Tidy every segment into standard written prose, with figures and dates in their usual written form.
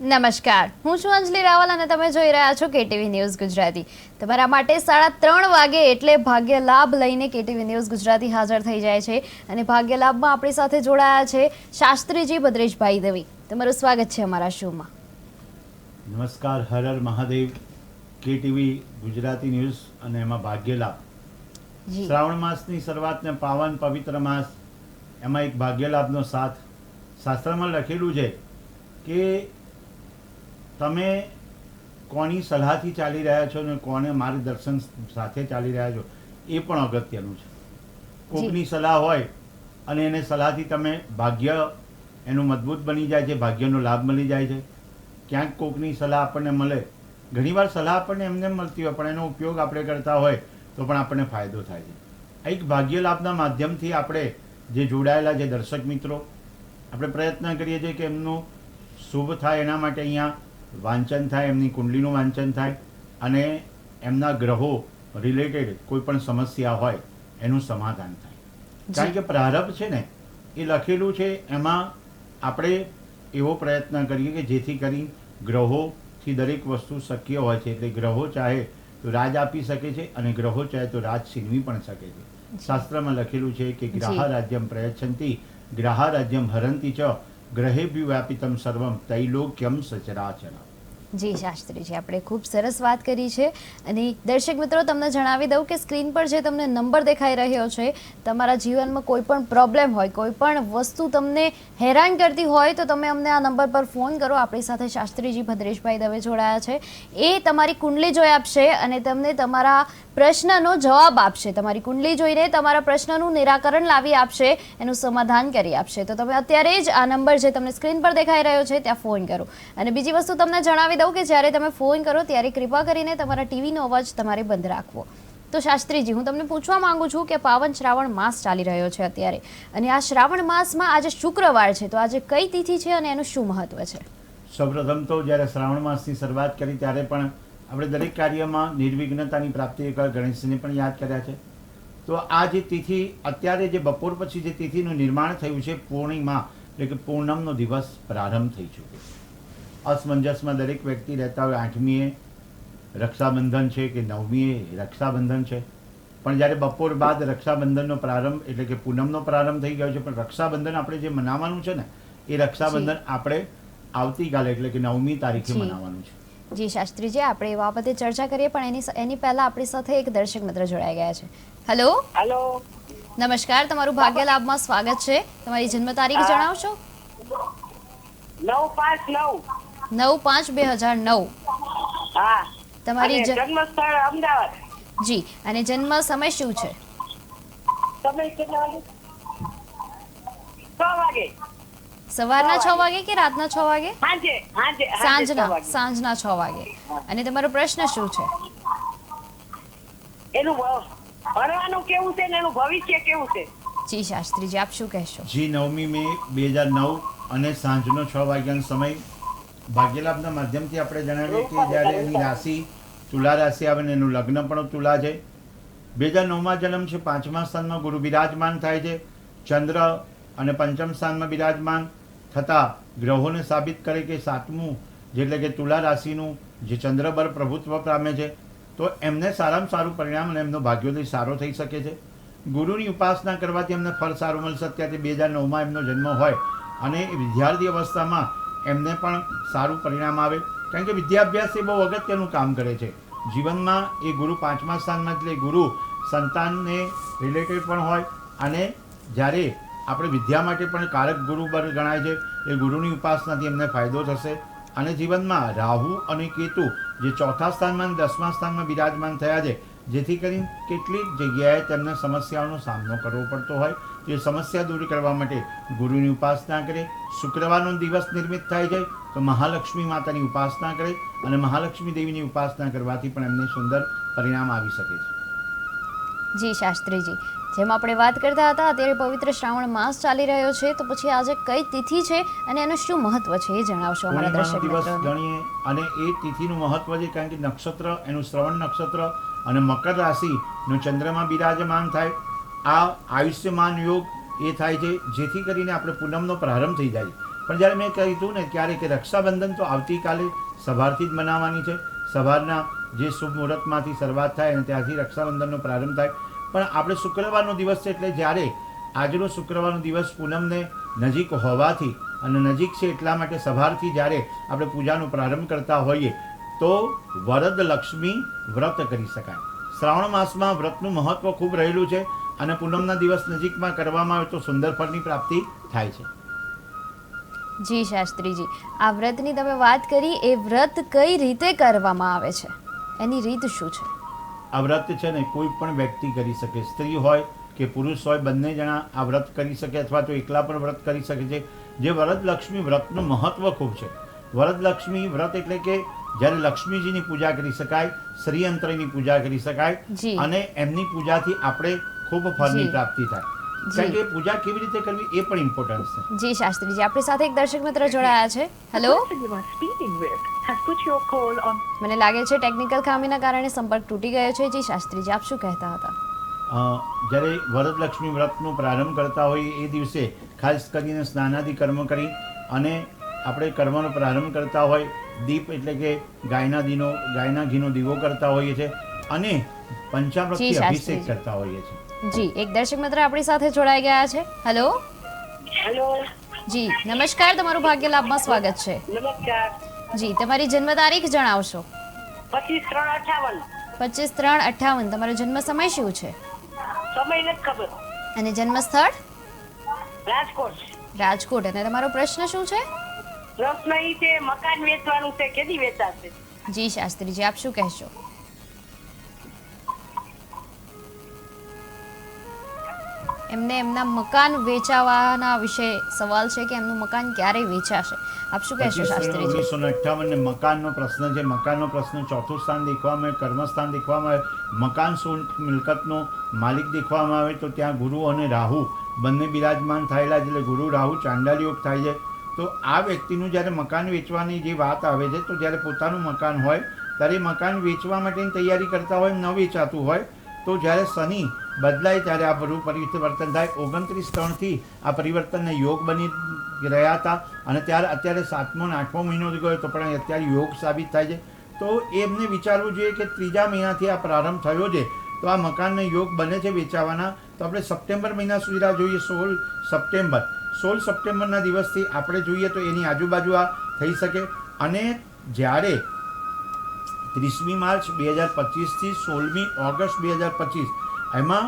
નમસ્કાર, હું છું અંજલિ રાવલ અને તમે જોઈ રહ્યા છો કેટીવી ન્યૂઝ ગુજરાતી. તમારા માટે 3:30 વાગે એટલે ભાગ્ય લાભ લઈને કેટીવી ન્યૂઝ ગુજરાતી હાજર થઈ જાય છે અને ભાગ્ય લાભમાં આપણી સાથે જોડાયા છે શાસ્ત્રીજી ભદ્રેશભાઈ દવે. તમારું સ્વાગત છે અમારા શોમાં. નમસ્કાર, હર હર મહાદેવ. કેટીવી ગુજરાતી ન્યૂઝ અને એમાં ભાગ્ય લાભ. જી શ્રાવણ માસની શરૂઆતને પાવન પવિત્ર માસ, એમાં એક ભાગ્ય લાભનો સાથ. શાસ્ત્રમાં લખેલું છે કે તમે કોની સલાહથી ચાલી રહ્યા છો ને કોને માર્ગદર્શન સાથે ચાલી રહ્યા છો એ પણ અગત્યનું છે. કોકની સલાહ હોય અને એને સલાહથી તમે ભાગ્ય એનું મજબૂત બની જાય છે, ભાગ્યનો લાભ મળી જાય છે. ક્યાંક કોકની સલાહ આપણને મળે, ઘણીવાર સલાહ આપણને એમને મળતી હોય પણ એનો ઉપયોગ આપણે કરતા હોય તો પણ આપણને ફાયદો થાય છે. એક ભાગ્ય લાભના માધ્યમથી આપણે જે જોડાયેલા જે દર્શક મિત્રો, આપણે પ્રયત્ન કરીએ છીએ કે એમનું શુભ થાય, એના માટે અહીંયા વાંચન થાય, એમની કુંડલીનું વાંચન થાય અને એમના ગ્રહો રિલેટેડ કોઈ પણ સમસ્યા હોય એનું સમાધાન થાય. કારણ કે પ્રારબ્ધ છે ને એ લખેલું છે, એમાં આપણે એવો પ્રયત્ન કરીએ કે જેથી કરી ગ્રહોથી દરેક વસ્તુ શક્ય હોય છે. એટલે ગ્રહો ચાહે તો રાજ આપી શકે છે અને ગ્રહો ચાહે તો રાજ છીનવી પણ શકે છે. શાસ્ત્રમાં લખેલું છે કે ગ્રાહ રાજ્યમ પ્રયચ્છન્તિ ગ્રાહ રાજ્યમ હરંતિ ચ ગ્રહેભ્યો વ્યાપિતમ સર્વમ તૈલોક્યમ સચરાચરમ. જી શાસ્ત્રીજી, આપણે ખૂબ સરસ વાત કરી છે અને દર્શક મિત્રો તમને જણાવી દઉં કે સ્ક્રીન પર જે તમને નંબર દેખાઈ રહ્યો છે, તમારા જીવનમાં કોઈ પણ પ્રોબ્લેમ હોય, કોઈ પણ વસ્તુ તમને હેરાન કરતી હોય તો તમે અમને આ નંબર પર ફોન કરો. આપણી સાથે શાસ્ત્રીજી ભદ્રેશભાઈ દવે જોડાયા છે. એ તમારી કુંડલી જોઈ આપશે અને તમને તમારા પ્રશ્નનો જવાબ આપશે. તમારી કુંડલી જોઈને તમારા પ્રશ્નનું નિરાકરણ લાવી આપશે, એનું સમાધાન કરી આપશે. તો તમે અત્યારે જ આ નંબર જે તમને સ્ક્રીન પર દેખાઈ રહ્યો છે ત્યાં ફોન કરો. અને બીજી વસ્તુ તમને જણાવી દઉં કે જ્યારે તમે ફોન કરો ત્યારે કૃપા કરીને તમારા ટીવીનો અવાજ તમારે બંધ રાખવો. તો શાસ્ત્રીજી, હું તમને પૂછવા માંગુ છું કે પાવન શ્રાવણ માસ ચાલી રહ્યો છે અત્યારે અને આ શ્રાવણ માસમાં આજે શુક્રવાર છે, તો આજે કઈ તિથિ છે અને એનું શું મહત્વ છે? સૌપ્રથમ તો જ્યારે શ્રાવણ માસની શરૂઆત કરી ત્યારે પણ આપણે દરેક કાર્યમાં નિર્વિઘ્નતાની પ્રાપ્તિ કરવા ગણેશજીને પણ યાદ કર્યા છે. તો આ જે તિથિ અત્યારે જે બપોર પછી જે તિથિનું નિર્માણ થયું છે, પૂર્ણિમા એટલે કે પૂનમનો દિવસ પ્રારંભ થઈ ચૂક્યો છે. અસમંજસમાં દરેક વ્યક્તિ રહેતા હોય, 8મીએ રક્ષાબંધન છે કે 9મીએ રક્ષાબંધન છે, પણ જ્યારે બપોર બાદ રક્ષાબંધનનો પ્રારંભ એટલે કે પૂનમનો પ્રારંભ થઈ ગયો છે. પણ રક્ષાબંધન આપણે જે મનાવવાનું છે ને એ રક્ષાબંધન આપણે આવતીકાલે એટલે કે 9મી તારીખે મનાવવાનું છે. જી શાસ્ત્રીજી, આપણે એ બાબતે ચર્ચા કરીએ પણ એની પહેલા આપણી સાથે એક દર્શક મિત્ર જોડાઈ ગયા છે. હેલો હેલો, નમસ્કાર, તમારું ભાગ્ય લાભમાં સ્વાગત છે. તમારી જન્મ તારીખ જણાવશો? 9/5/9. 9/5/2009. હા. તમારી અને જન્મ સ્થળ અમદાવાદ. જી, અને જન્મ સમય શું છે? સમય કેટલા વાગે? 6 વાગે. સવારના 6 વાગે કે રાતના 6 વાગે? સાંજે સાંજના 6 વાગે. અને તમારો પ્રશ્ન શું છે? એનું ભણવાનું કેવું છે ને એનું ભવિષ્ય કેવું છે? જી શાસ્ત્રીજી, આપ શું કહેશો? જી 9મી મે 2009 અને સાંજનો 6 વાગ્યાનો સમય. ભાગ્યલાભના માધ્યમથી આપણે જણાવીએ કે જ્યારે એની રાશિ તુલા રાશિ આવે ને એનું લગ્ન પણ તુલા છે. 2009માં જન્મ છે. 5મા સ્થાનમાં ગુરુ બિરાજમાન થાય છે. ચંદ્ર અને 5મ સ્થાનમાં બિરાજમાન થતાં ગ્રહોને સાબિત કરે કે 7મું એટલે કે તુલા રાશિનું જે ચંદ્ર પર પ્રભુત્વ પામે છે તો એમને સારામાં સારું પરિણામ અને એમનો ભાગ્યોદય સારો થઈ શકે છે. ગુરુની ઉપાસના કરવાથી એમને ફળ સારું મળશે. અત્યારે 2009માં એમનો જન્મ હોય અને વિદ્યાર્થી અવસ્થામાં એમને પણ સારું પરિણામ આવે. કારણ કે વિદ્યાભ્યાસ એ બહુ અગત્યનું કામ કરે છે જીવનમાં. એ ગુરુ 5મા સ્થાનમાં એટલે ગુરુ સંતાનને રિલેટેડ પણ હોય અને જ્યારે આપણે વિદ્યા માટે પણ કારક ગુરુ બર ગણાય છે. એ ગુરુની ઉપાસનાથી એમને ફાયદો થશે. અને જીવનમાં રાહુ અને કેતુ જે 4થા સ્થાનમાં અને 10મા સ્થાનમાં બિરાજમાન થયા છે, જેથી કરીને કેટલીક જગ્યાએ તેમને સમસ્યાઓનો સામનો કરવો પડતો હોય. એ સમસ્યા દૂર કરવા માટે ગુરુની ઉપાસના કરે. શુક્રવારનો દિવસ નિર્મિત થાય છે તો મહાલક્ષ્મી માતાની ઉપાસના કરે અને મહાલક્ષ્મી દેવીની ઉપાસના કરવાથી પણ એમને સુંદર પરિણામ આવી શકે છે. જી શાસ્ત્રીજી, જેમ આપણે વાત કરતા હતા અત્યારે પવિત્ર શ્રાવણ માસ ચાલી રહ્યો છે, તો પછી આજે કઈ તિથિ છે અને એનું શું મહત્વ છે એ જણાવશો અમારા દર્શક દિવસ મિત્રોને? ગણીએ અને એ તિથિનું મહત્વ છે કારણ કે નક્ષત્ર એનું શ્રવણ નક્ષત્ર અને મકર રાશિનો ચંદ્રમાં બિરાજમાન થાય. આ આયુષ્યમાન યોગ એ થાય છે જેથી કરીને આપણે પૂનમનો પ્રારંભ થઈ જાય. પણ જ્યારે મેં કીધું ને ત્યારે કે રક્ષાબંધન તો આવતીકાલે સવારથી જ મનાવવાની છે. સવારના જે શુભ મુહૂર્તમાંથી શરૂઆત થાય અને ત્યાંથી રક્ષાબંધનનો પ્રારંભ થાય. પણ આપણે શુક્રવારનો દિવસ છે એટલે જ્યારે આજનો શુક્રવારનો દિવસ પૂનમને નજીક હોવાથી અને નજીક છે એટલા માટે સવારથી જ્યારે આપણે પૂજાનો પ્રારંભ કરતા હોઈએ તો વરદ લક્ષ્મી વ્રત કરી શકાય. શ્રાવણ માસમાં વ્રતનું મહત્વ ખૂબ રહેલું છે અને પૂનમના દિવસ નજીકમાં કરવામાં આવે તો સુંદર ફળની પ્રાપ્તિ થાય છે. જી શાસ્ત્રીજી, આ વ્રતની તમે વાત કરી, એ વ્રત કઈ રીતે કરવામાં આવે છે, એની રીત શું છે? આ વ્રત છે ને કોઈ પણ વ્યક્તિ કરી શકે, સ્ત્રી હોય કે પુરુષ હોય, બંને જણા આ વ્રત કરી શકે અથવા તો એકલા પણ વ્રત કરી શકે છે. જે વરદલક્ષ્મી વ્રતનું મહત્વ ખૂબ છે. વરદલક્ષ્મી વ્રત એટલે કે જ્યારે લક્ષ્મીજીની પૂજા કરી શકાય, શ્રીયંત્રની પૂજા કરી શકાય જી. અને એમની પૂજાથી આપણે ખૂબ ફળની જી. પ્રાપ્તિ થાય. કારણ કે પૂજા કેવી રીતે કરવી એ પણ ઇમ્પોર્ટન્ટ છે. જી શાસ્ત્રીજી, આપણી સાથે એક દર્શક મિત્ર જોડાયા છે. Hello, person you are speaking with has put your call on. મને લાગે છે ટેકનિકલ ખામીના કારણે સંપર્ક તૂટી ગયો છે. જી શાસ્ત્રીજી, આપ શું કહેતા હતા? જ્યારે વરદલક્ષ્મી વ્રતનો પ્રારંભ કરતા હોઈએ એ દિવસે ખાસ કરીને સ્નાનાદિ કર્મ કરી અને આપણે કર્મનો પ્રારંભ કરતા હોય, દીપ એટલે કે ગાયના ઘીનો દીવો કરતા હોઈએ છીએ અને પંચામૃતથી જી, અભિષેક શાસ્ત્રીજી. કરતા હોઈએ છીએ. જી, એક દર્શક મિત્ર આપણી સાથે જોડાઈ ગયા છે. હેલો, હેલો, જી નમસ્કાર, તમારું ભાગ્ય લાભમાં સ્વાગત છે. નમસ્કાર. જી, તમારી જન્મ તારીખ જણાવશો? 25/3/58. 25/3/58. તમારો જન્મ સમય શું છે સમય નથી ખબર. અને જન્મ સ્થળ? રાજકોટ. રાજકોટ. અને તમારો પ્રશ્ન શું છે? પ્રશ્ન ઈ છે મકાન વેચવાનું છે, કેદી વેચાશે? જી શાસ્ત્રીજી, આપ શું કહેશો? એમને એમના મકાન વેચાવાના વિશે સવાલ છે કે એમનું મકાન ક્યારે વેચાશે, આપ શું કહેશો શાસ્ત્રીજી? 1958 મકાનનો પ્રશ્ન છે. મકાનનો પ્રશ્ન ચોથું સ્થાન દેખવામાં આવે, કર્મસ્થાન દેખવામાં આવે, મકાન શું મિલકતનો માલિક દેખવામાં આવે તો ત્યાં ગુરુ અને રાહુ બંને બિરાજમાન થયેલા છે. એટલે ગુરુ રાહુ ચાંડાલ યોગ થાય છે. તો આ વ્યક્તિનું જ્યારે મકાન વેચવાની જે વાત આવે છે તો જ્યારે પોતાનું મકાન હોય ત્યારે મકાન વેચવા માટેની તૈયારી કરતા હોય, ન વેચાતું હોય તો જ્યારે શનિ બદલાય ત્યારે આ બધું પરિવર્તન થાય. 29/3 આ પરિવર્તનને યોગ બની રહ્યા હતા અને અત્યારે 7મો અને 8મો મહિનો ગયો તો પણ અત્યારે યોગ સાબિત થાય છે. તો એમને વિચારવું જોઈએ કે ત્રીજા મહિનાથી આ પ્રારંભ થયો છે તો આ મકાનને યોગ બને છે વેચાવાના, તો આપણે સપ્ટેમ્બર મહિના સુધી રાહ જોઈએ. 16 સપ્ટેમ્બરના દિવસથી આપણે જોઈએ તો એની આજુબાજુ આ થઈ શકે. અને જ્યારે 30મી માર્ચ 2025 થી 16મી ઓગસ્ટ 2025 એમાં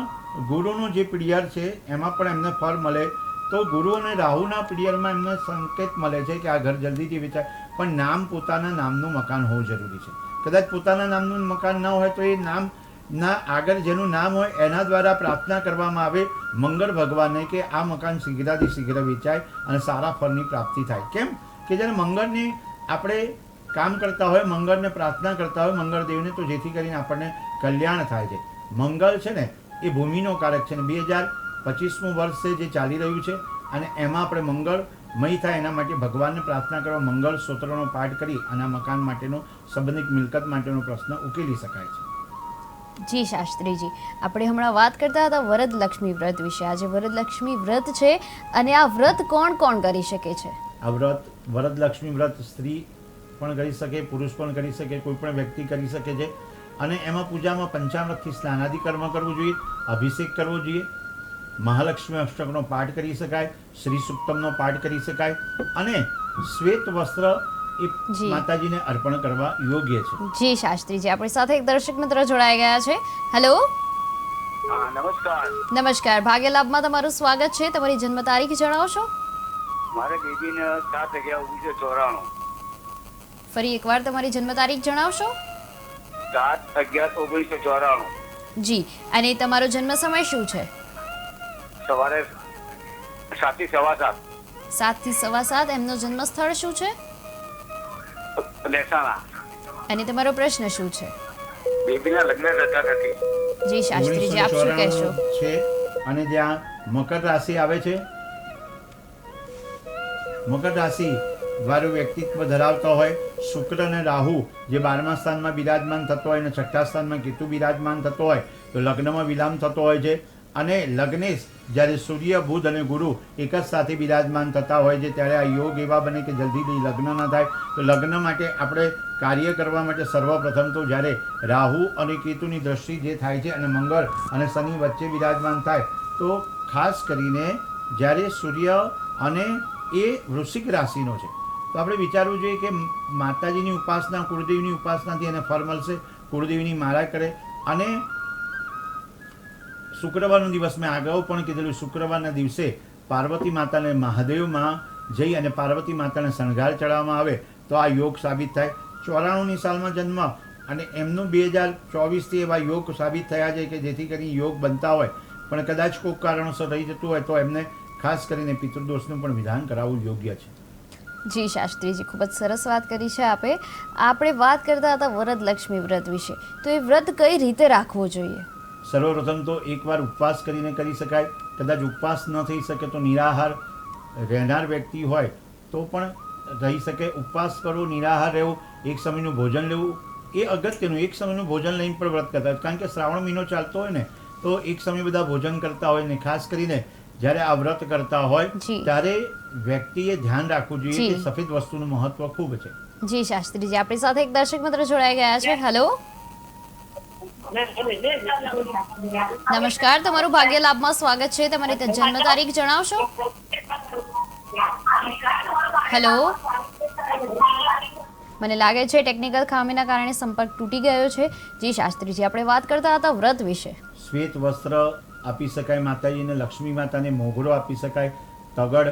ગુરુનું જે પીરિયડ છે એમાં પણ એમને ફળ મળે તો ગુરુ અને રાહુના પીરિયડમાં એમને સંકેત મળે છે કે આ ઘર જલ્દીથી વેચાય. પણ નામ પોતાના નામનું મકાન હોવું જરૂરી છે. કદાચ પોતાના નામનું મકાન ન હોય તો એ નામના આગળ જેનું નામ હોય એના દ્વારા પ્રાર્થના કરવામાં આવે મંગળ ભગવાનને કે આ મકાન શીઘ્રાથી શીઘ્ર વેચાય અને સારા ફળની પ્રાપ્તિ થાય. કેમ કે જ્યારે મંગળને આપણે કામ કરતા હોય, મંગળને પ્રાર્થના કરતા હોય મંગળદેવને, તો જેથી કરીને આપણને કલ્યાણ થાય છે. મંગળ છે ને એ ભૂમિનો કારક છે ને 2025મું વર્ષ છે જે ચાલી રહ્યું છે અને એમાં આપણે મંગળમય થાય એના માટે ભગવાનને પ્રાર્થના કરવા મંગળ સ્તોત્રનો પાઠ કરી અને આ મકાન માટેનો સંબંધિત મિલકત માટેનો પ્રશ્ન ઉકેલી શકાય છે. જી શાસ્ત્રીજી, આપણે હમણાં વાત કરતા હતા વરદલક્ષ્મી વ્રત વિશે. આજે વરદલક્ષ્મી વ્રત છે અને આ વ્રત કોણ કોણ કરી શકે છે? આ વ્રત વરદલક્ષ્મી વ્રત સ્ત્રી પણ કરી શકે, પુરુષ પણ કરી શકે, કોઈ પણ વ્યક્તિ કરી શકે છે. અને એમાં પૂજામાં પંચામૃતથી સ્નાનાદિ કર્મ કરવું જોઈએ, અભિષેક કરવો જોઈએ, મહાલક્ષ્મી અષ્ટકનો પાઠ કરી શકાય, શ્રી સુક્તમનો પાઠ કરી શકાય અને શ્વેત વસ્ત્ર એ જી. માતાજીને અર્પણ કરવા યોગ્ય છે. જી શાસ્ત્રીજી, આપણી સાથે એક દર્શક મિત્ર જોડાઈ ગયા છે. હેલો, હા નમસ્કાર. નમસ્કાર, ભાગ્ય લાભમાં તમારું સ્વાગત છે. તમારી જન્મ તારીખ જણાવશો? મારે બેબીને 7/11/1994. ફરી એકવાર તમારી જન્મ તારીખ જણાવશો? 7/11/1994. જી, અને તમારો જન્મ સમય શું છે? સવારે 7 થી 7:15. 7 થી 7:15. એમનો જન્મ સ્થળ શું છે મહેસાણા. અને તમારો પ્રશ્ન શું છે? બેબીના લગ્ન થતા નથી. જી શાસ્ત્રીજી, આપ શું કહેશો? 1994 છે અને જ્યાં મકર રાશિ આવે છે, મકર રાશિ વાળું વ્યક્તિત્વ ધરાવતો હોય, શુક્ર અને રાહુ જે 12મા સ્થાનમાં બિરાજમાન થતો હોય અને 6ઠ્ઠા સ્થાનમાં કેતુ બિરાજમાન થતો હોય તો લગ્નમાં વિલંબ થતો હોય છે અને લગ્નેશ જ્યારે સૂર્ય બુધ અને ગુરુ એક જ સાથે બિરાજમાન થતા હોય છે ત્યારે આ યોગ એવા બને કે જલ્દીથી લગ્ન ન થાય. તો લગ્ન માટે આપણે કાર્ય કરવા માટે સર્વપ્રથમ તો જ્યારે રાહુ અને કેતુની દ્રષ્ટિ જે થાય છે અને મંગળ અને શનિ વચ્ચે બિરાજમાન થાય તો ખાસ કરીને જ્યારે સૂર્ય અને એ વૃશ્ચિક રાશિનો છે તો આપણે વિચારવું જોઈએ કે માતાજીની ઉપાસના કુળદેવીની ઉપાસનાથી એને ફળ મળશે. કુળદેવીની માળા કરે અને શુક્રવારનો દિવસ મેં અગાઉ પણ કીધેલું શુક્રવારના દિવસે પાર્વતી માતાને મહાદેવમાં જઈ અને પાર્વતી માતાને શણગાર ચડાવવામાં આવે તો આ યોગ સાબિત થાય. 94ની સાલમાં જન્મ અને એમનું 2024થી એવા યોગ સાબિત થયા છે કે જેથી કરીને યોગ બનતા હોય પણ કદાચ કોઈક કારણોસર રહી જતું હોય તો એમને ખાસ કરીને પિતૃદોષનું પણ વિધાન કરાવવું યોગ્ય છે. જી શાસ્ત્રીજી, ખૂબ જ સરસ વાત કરી છે આપે. આપણે વાત કરતા હતા વરદલક્ષ્મી વ્રત વિશે, તો એ વ્રત કઈ રીતે રાખવું જોઈએ? સર્વપ્રથમ તો એકવાર ઉપવાસ કરીને કરી શકાય. કદાચ ઉપવાસ ન થઈ શકે તો નિરાહાર રહેનાર વ્યક્તિ હોય તો પણ રહી શકે. ઉપવાસ કરવો, નિરાહાર રહેવું, એક સમયનું ભોજન લેવું એ અગત્યનું. એક સમયનું ભોજન લઈને પણ વ્રત કરતા હોય કારણ કે શ્રાવણ મહિનો ચાલતો હોય ને તો એક સમય બધા ભોજન કરતા હોય ને ખાસ કરીને જ્યારે આ વ્રત કરતા હોય ત્યારે વ્યક્તિએ ધ્યાન રાખવું જોઈએ કે સફેદ વસ્તુનું મહત્વ ખૂબ છે. જી શાસ્ત્રીજી, આપણી સાથે એક દર્શક મિત્ર જોડાઈ ગયા છે. હેલો, નમસ્કાર, તમારું ભાગ્ય લાભમાં સ્વાગત છે. તમારી જન્મ તારીખ જણાવશો? હેલો, મને લાગે છે ટેકનિકલ ખામીના કારણે સંપર્ક તૂટી ગયો છે. જી શાસ્ત્રીજી, આપણે વાત કરતા હતા વ્રત વિશે. શ્વેત વસ્ત્ર આપી શકાય માતાજીને, લક્ષ્મી માતાને મોગરો આપી શકાય, તગડ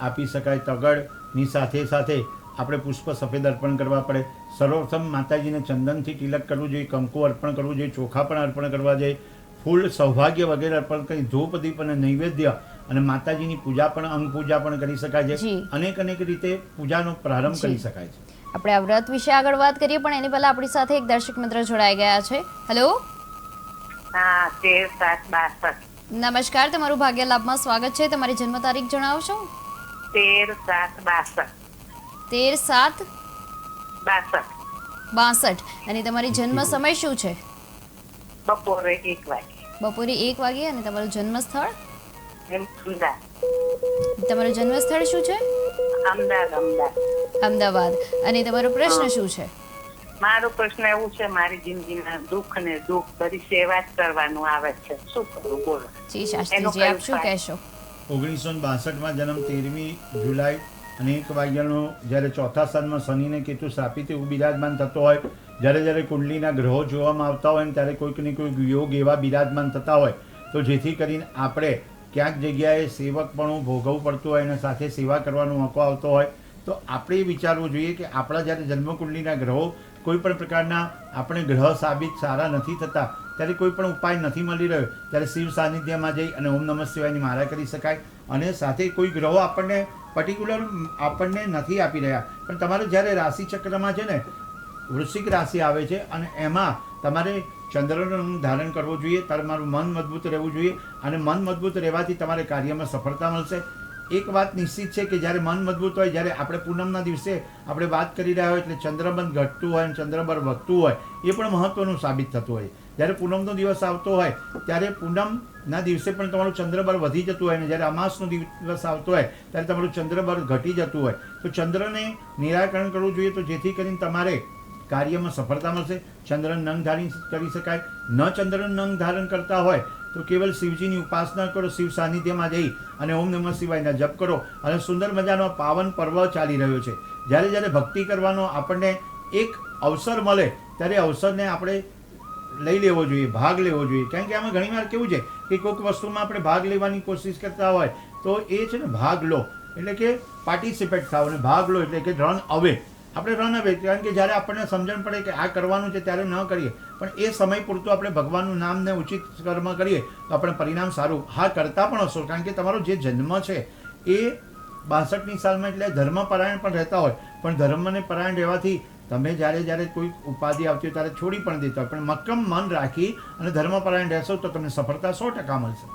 આપી શકાય. તગડની સાથે સાથે આપણે પુષ્પ સફેદ અર્પણ કરવા પડે. સર્વપ્રથમ માતાજીને ચંદનથી તિલક કરવું જોઈએ, કંકુ અર્પણ કરવું જોઈએ, ચોખા પણ અર્પણ કરવા જોઈએ, ફૂલ સૌભાગ્ય વગેરે અર્પણ કરી ધૂપ દીપ અને નૈવેદ્ય અને માતાજીની પૂજા પણ અંગ પૂજા પણ કરી શકાય છે. અનેક રીતે પૂજાનો પ્રારંભ કરી શકાય છે. આપણે આ વ્રત વિશે આગળ વાત કરીએ પણ એની પહેલા આપણી સાથે એક દર્શક મિત્ર જોડાઈ ગયા છે. હેલો, હા, 13/7/62. નમસ્કાર, તમારું ભાગ્ય લાભમાં સ્વાગત છે. તમારી જન્મ તારીખ જણાવશો? 13/7/62. 13/7/62. અને તમારી જન્મ સમય શું છે? બપોરે 1 વાગે. બપોરે 1 વાગે. અને તમારું જન્મ સ્થળ? અમદાવાદ. તમારું જન્મ સ્થળ શું છે? અમદાવાદ. અને તમારો પ્રશ્ન શું છે? મારો પ્રશ્ન એવું છે, મારી જિંદગીના દુઃખ ને દુઃખ બધી સેવા જ કરવાનું આવે છે, શું કરું બોલો? જી શાસ્ત્રીજી, આપ શું કહેશો? 1962માં જન્મ, 13મી જુલાઈ અને 1 વાગ્યાનો જ્યારે ચોથા સ્થાનમાં શનિને કેતુ શ્રાપિત એવું બિરાજમાન થતો હોય, જ્યારે કુંડલીના ગ્રહો જોવામાં આવતા હોય ને ત્યારે કોઈક ને કોઈક યોગ એવા બિરાજમાન થતા હોય તો જેથી કરીને આપણે ક્યાંક જગ્યાએ સેવકપણું ભોગવવું પડતું હોય અને સાથે સેવા કરવાનો મોકો આવતો હોય તો આપણે વિચારવું જોઈએ કે આપણા જ્યારે જન્મકુંડલીના ગ્રહો કોઈ પણ પ્રકારના આપણે ગ્રહ સાબિત સારા નથી થતા, ત્યારે કોઈ પણ ઉપાય નથી મળી રહ્યો, ત્યારે શિવ સાનિધ્યમાં જઈ અને ઓમ નમઃ શિવાયની માળા કરી શકાય. અને સાથે કોઈ ગ્રહો આપણને પર્ટિક્યુલર આપણને નથી આપી રહ્યા પણ તમારે જ્યારે રાશિ ચક્રમાં છે ને વૃશ્ચિક રાશિ આવે છે અને એમાં તમારે ચંદ્રનું ધારણ કરવું જોઈએ. તમારું મન મજબૂત રહેવું જોઈએ અને મન મજબૂત રહેવાથી તમારે કાર્યમાં સફળતા મળશે. એક વાત નિશ્ચિત છે કે જ્યારે મન મજબૂત હોય, જ્યારે આપણે પૂનમના દિવસે આપણે વાત કરી રહ્યા હોય એટલે ચંદ્રબળ ઘટતું હોય અને ચંદ્રબળ વધતું હોય એ પણ મહત્વનું સાબિત થતું હોય. જ્યારે પૂનમનો દિવસ આવતો હોય ત્યારે પૂનમના દિવસે પણ તમારું ચંદ્રબળ વધી જતું હોય અને જ્યારે અમાસનો દિવસ આવતો હોય ત્યારે તમારું ચંદ્રબળ ઘટી જતું હોય તો ચંદ્રને નિરાકરણ કરવું જોઈએ તો જેથી કરીને તમારે કાર્યમાં સફળતા મળશે. ચંદ્ર નંગ ધારણ કરી શકાય. ન ચંદ્ર નંગ ધારણ કરતા હોય તો કેવલ શિવજીની ઉપાસના કરો, શિવ સાનિધ્યમાં જઈ અને ઓમ નમઃ શિવાયના જપ કરો અને સુંદર મજાનો પાવન પર્વ ચાલી રહ્યો છે. જ્યારે ભક્તિ કરવાનો આપણને એક અવસર મળે ત્યારે અવસરને આપણે લઈ લેવો જોઈએ, ભાગ લેવો જોઈએ. કારણ કે આમાં ઘણીવાર કેવું છે કે કોઈક વસ્તુમાં આપણે ભાગ લેવાની કોશિશ કરતા હોય તો એ છે ને ભાગ લો એટલે કે પાર્ટિસિપેટ થાવ અને ભાગ લો એટલે કે રન અવે. આપણે રન અવે કારણ કે જ્યારે આપણને સમજણ પડે કે આ કરવાનું છે ત્યારે ન કરીએ પણ એ સમય પૂરતું આપણે ભગવાનનું નામ ને ઉચિત કર્મ કરીએ તો આપણે પરિણામ સારું કરતા પણ હશો. કારણ કે તમારો જે જન્મ છે એ 62ની સાલમાં એટલે ધર્મપરાયણ પણ રહેતા હોય પણ ધર્મને પરાયણ રહેવાથી તમે જ્યારે કોઈ ઉપાધિ આવતી હોય ત્યારે છોડી પણ દેતા હોય પણ મક્કમ મન રાખી અને ધર્મપરાયણ રહેશો તો તમને સફળતા 100% મળશે.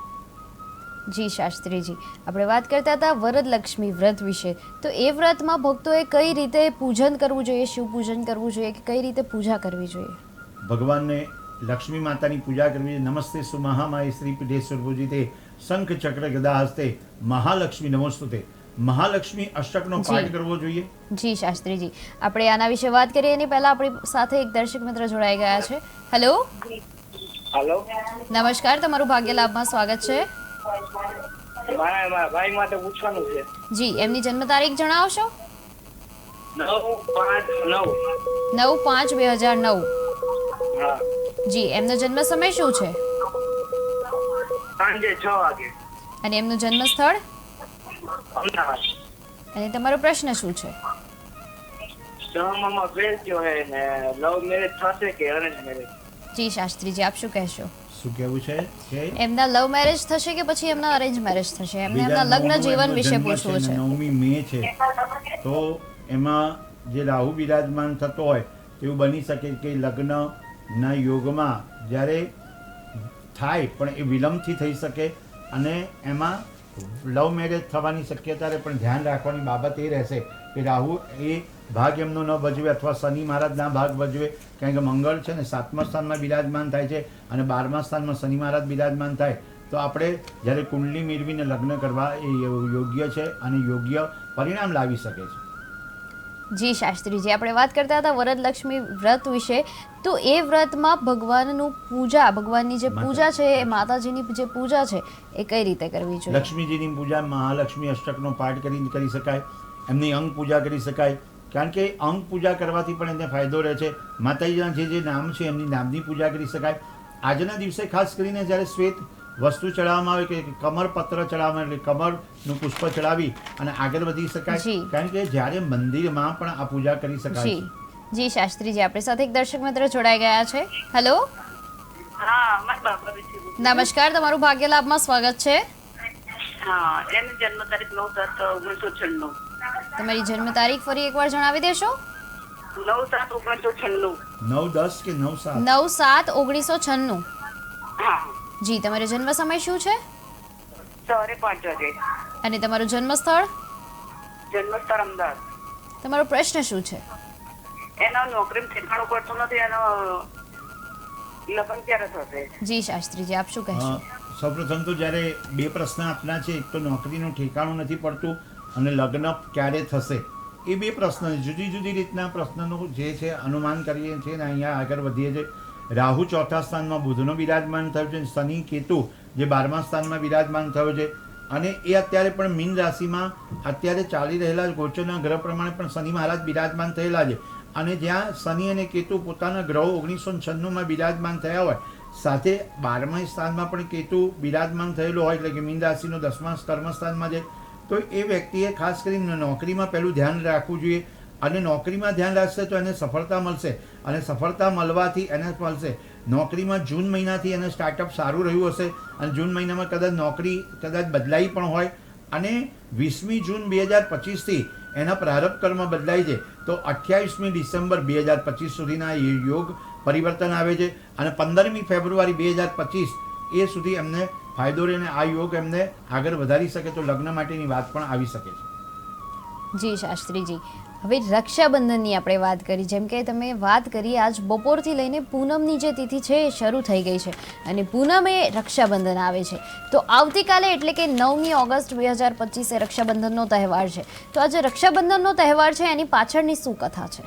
જી શાસ્ત્રીજી, આપણે વાત કરતા હતા વરદલક્ષ્મી વ્રત વિશે, તો એ વ્રતમાં ભક્તોએ કઈ રીતે પૂજન કરવું જોઈએ, શિવ પૂજન કરવું જોઈએ કે કઈ રીતે પૂજા કરવી જોઈએ? ભગવાનને લક્ષ્મી માતાની પૂજા કરવી, નમસ્તે સુ મહામાય શ્રી પીઠેશ્વર પૂજિતે શંખ ચક્ર ગદા હસ્તે મહાલક્ષ્મી નમોસ્તુતે, મહાલક્ષ્મી અષ્ટકનો જી. પાઠ કરવો જોઈએ. જી શાસ્ત્રીજી, આપણે આના વિશે વાત કરીએ એની પહેલા આપણી સાથે એક દર્શક મિત્ર જોડાઈ ગયા છે. હેલો, હાલો, નમસ્કાર, તમારું ભાગ્ય લાભમાં સ્વાગત છે. મારા ભાઈ માટે પૂછવાનું છે. જી, એમની જન્મ તારીખ જણાવશો? 9/5/9. 9/5/2009. હા, જી, એમનો જન્મ સમય શું છે સાંજે 6 વાગે. અને એમનું જન્મ સ્થળ અમદાવાદ. અને તમારો પ્રશ્ન શું છે? ધર્મમાં ફેર થયો હે ને લવ મેરેજ થશે કે અરેન્જ મેરેજ? જી શાસ્ત્રીજી, આપ શું કહેશો? શું કહેવું છે કે એમના લવ મેરેજ થશે કે પછી એમના અરેન્જ મેરેજ થશે? એમને એમના લગ્ન જીવન વિશે પૂછવું છે. 9મી મે છે, તો એમાં જે રાહુ બિરાજમાન થતો હોય તેવું બની શકે કે લગ્નના યોગમાં જ્યારે થાય પણ એ વિલંબથી થઈ શકે, અને એમાં લવ મેરેજ થવાની શક્યતા રહે. પણ ધ્યાન રાખવાની બાબત એ રહેશે કે રાહુ એ ભાગ એમનો ન ભજવે અથવા શનિ મહારાજના ભાગ ભજવે, કારણ કે મંગળ છે ને 7મા સ્થાનમાં બિરાજમાન થાય છે અને 12મા સ્થાનમાં શનિ મહારાજ બિરાજમાન થાય, તો આપણે જ્યારે કુંડલી મેળવીને લગ્ન કરવા એ યોગ્ય છે અને યોગ્ય પરિણામ લાવી શકે છે. જી શાસ્ત્રીજી, આપણે વાત કરતા હતા વરદલક્ષ્મી વ્રત વિશે. તો એ વ્રતમાં ભગવાનનું પૂજા, ભગવાનની જે પૂજા છે, એ માતાજીની જે પૂજા છે એ કઈ રીતે કરવી જોઈએ? લક્ષ્મીજીની પૂજા મહાલક્ષ્મી અષ્ટકનો પાઠ કરીને કરી શકાય, એમની અંગ પૂજા કરી શકાય, કારણ કે અંગ પૂજા કરવાથી પણ એને ફાયદો રહે છે. માતાજીના જે નામ છે એમની નામની પૂજા કરી શકાય. આજના દિવસે ખાસ કરીને જ્યારે શ્વેત વસ્તુ ચડાવવામાં આવે કે કમરપત્ર ચડાવવામાં, એટલે કમરનું પુષ્પ ચડાવી અને આગળ વધી શકાય, જી. કારણ કે જ્યારે મંદિરમાં પણ આ પૂજા કરી શકાય જી છે. જી શાસ્ત્રીજી, આપણી સાથે એક દર્શક મિત્ર જોડાઈ ગયા છે. હેલો, હા, મારા બાબાજી બોલું. નમસ્કાર, તમારું ભાગ્ય લાભમાં સ્વાગત છે. હા, એની જન્મ તારીખ 9/7/1996. તમારી જન્મ તારીખ ફરી એકવાર જણાવી દેશો? 9/7/1996. 9/10 કે 9/7? 9/7/1996. હા, જી, તમારો જન્મ સમય શું છે સવારે 5 વાગે. અને તમારું જન્મ સ્થળ? જન્મ સ્થળ અમદાવાદ. તમારો પ્રશ્ન શું છે? એનો નોકરી ઠેકાણું પડતું નથી, એનો લગ્ન ક્યારે થશે? જી શાસ્ત્રીજી, આપ શું કહેશો? સૌપ્રથમ તો જ્યારે બે પ્રશ્ન આપના છે, એક તો નોકરીનું ઠેકાણું નથી પડતું અને લગ્ન ક્યારે થશે, એ બે પ્રશ્ન જુદી જુદી રીતના પ્રશ્નનું જે છે અનુમાન કરીએ છીએ ને અહીંયા આગળ વધીએ છીએ. રાહુ 4થા સ્થાનમાં બુધનો બિરાજમાન થયો છે, શનિ કેતુ જે 12મા સ્થાનમાં બિરાજમાન થયો છે, અને એ અત્યારે પણ મીન રાશિમાં અત્યારે ચાલી રહેલા ગોચરના ગ્રહ પ્રમાણે પણ શનિ મહારાજ બિરાજમાન થયેલા છે. અને જ્યાં શનિ અને કેતુ પોતાના ગ્રહો 1996માં બિરાજમાન થયા હોય, સાથે 12મા સ્થાનમાં પણ કેતુ બિરાજમાન થયેલો હોય, એટલે કે મીન રાશિનો 10મા કર્મસ્થાનમાં છે, તો એ વ્યક્તિએ ખાસ કરીને નોકરીમાં પહેલું ધ્યાન રાખવું જોઈએ. અને નોકરીમાં ધ્યાન રાખશે તો એને સફળતા મળશે, અને સફળતા મળવાથી એને મળશે. નોકરીમાં જૂન મહિનાથી એને સ્ટાર્ટઅપ સારું રહ્યું હશે, અને જૂન મહિનામાં કદાચ નોકરી કદાચ બદલાઈ પણ હોય, અને 20મી જૂન 2025થી એના પ્રારંભ કર્મ બદલાય છે, તો 28મી ડિસેમ્બર 2025 સુધીના યોગ પરિવર્તન આવે છે, અને 15મી ફેબ્રુઆરી 2025 એ સુધી એમને ફાયદો રહે, અને આ યોગ એમને આગળ વધારી શકે, તો લગ્ન માટેની વાત પણ આવી શકે છે. જી શાસ્ત્રીજી, હવે રક્ષાબંધનની આપણે વાત કરી. જેમ કે તમે વાત કરી, આજ બપોરથી લઈને પૂનમની જે તિથિ છે એ શરૂ થઈ ગઈ છે, અને પૂનમે રક્ષાબંધન આવે છે. તો આવતીકાલે એટલે કે 9મી ઓગસ્ટ 2025 એ રક્ષાબંધનનો તહેવાર છે. તો આજે રક્ષાબંધનનો તહેવાર છે, એની પાછળની શું કથા છે?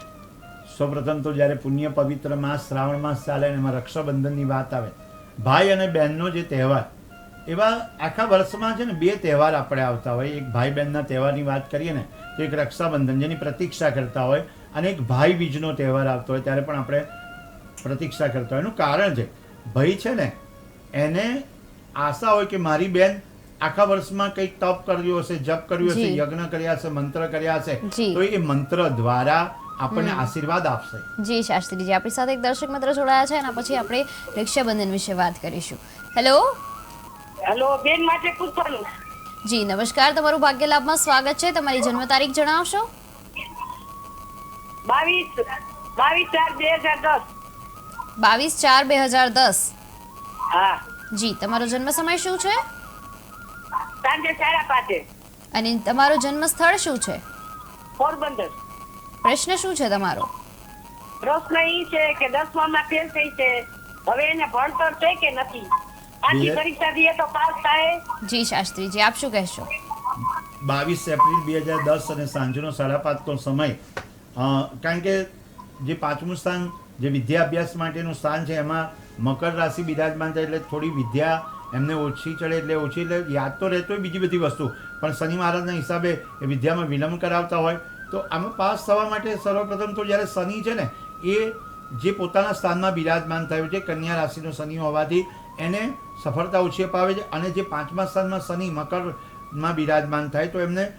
સૌપ્રથમ તો જ્યારે પુણ્ય પવિત્ર માસ શ્રાવણ માસ ચાલે ને એમાં રક્ષાબંધનની વાત આવે, ભાઈ અને બહેનનો જે તહેવાર, એવા આખા વર્ષમાં છે ને બે તહેવાર આપણે આવતા હોય. એક ભાઈ બહેનના તહેવારની વાત કરીએ ને તો એક રક્ષાબંધન જેની પ્રતીક્ષા કરતા હોય, અને એક ભાઈ બીજનો તહેવાર આવતો હોય ત્યારે પણ આપણે પ્રતીક્ષા કરતા હોય. એનું કારણ છે, ભાઈ છે ને એને આશા હોય કે મારી બહેન આખા વર્ષમાં કંઈક તપ કર્યું હશે, જપ કર્યું હશે, જી. યજ્ઞ કર્યા હશે, મંત્ર કર્યા હશે, જી. તો એ મંત્ર દ્વારા આપણને આશીર્વાદ આપશે. જી શાસ્ત્રીજી, આપણી સાથે એક દર્શક મિત્ર જોડાયા છે, એના પછી આપણે રક્ષાબંધન વિશે વાત કરીશું. હેલો, હેલો, બેન માટે પૂછવાનું. જી નમસ્કાર, તમારું ભાગ્ય લાભમાં સ્વાગત છે. તમારી જન્મ તારીખ જણાવશો? 22/4/2010. 22/4/2010. હા, જી, તમારો જન્મ સમય શું છે સાંજે 5:30. અને તમારો જન્મ સ્થળ શું છે? પોરબંદર. પ્રશ્ન શું છે તમારો? પ્રશ્ન એ છે કે 10માં ફેલ થઈ છે, હવે એને ભણતર છે કે નથી? આખી બે- પરીક્ષા દઈએ તો પાસ થાય? જી શાસ્ત્રીજી, આપ શું કહેશો? 22 એપ્રિલ 2010 અને સાંજનો 5:30નો સમય. કારણ કે જે પાંચમું સ્થાન જે વિદ્યાભ્યાસ માટેનું સ્થાન છે એમાં મકર રાશિ બિરાજમાન થાય એટલે થોડી વિદ્યા એમને ઓછી ચડે, એટલે ઓછી એટલે યાદ તો રહેતો હોય બીજી બધી વસ્તુ, પણ શનિ મહારાજના હિસાબે એ વિદ્યામાં વિલંબ કરાવતા હોય. તો આમાં પાસ થવા માટે સર્વપ્રથમ તો જ્યારે શનિ છે ને એ જે પોતાના સ્થાનમાં બિરાજમાન થયું છે, કન્યા રાશિનો શનિ હોવાથી એને સફળતા ઓછી અપાવે છે. અને જે પાંચમા સ્થાનમાં શનિ મકરમાં બિરાજમાન થાય તો એમને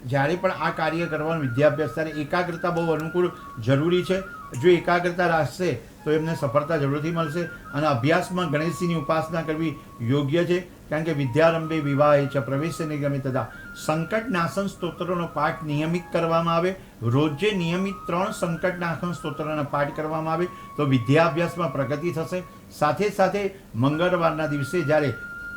જ્યારે પણ આ કાર્ય કરવાનું વિદ્યાભ્યાસ ત્યારે એકાગ્રતા બહુ અનુકૂળ જરૂરી છે. જો એકાગ્રતા રાખશે તો એમને સફળતા જરૂરથી મળશે. અને અભ્યાસમાં ગણેશજીની ઉપાસના કરવી યોગ્ય છે, કારણ કે વિદ્યારંભે વિવાહે છે પ્રવેશે નિગમે તથા સંકટનાશન સ્તોત્રનો પાઠ નિયમિત કરવામાં આવે. રોજે નિયમિત 3 સંકટનાશન સ્તોત્રના પાઠ કરવામાં આવે તો વિદ્યાભ્યાસમાં પ્રગતિ થશે. સાથે સાથે મંગળવારના દિવસે જ્યારે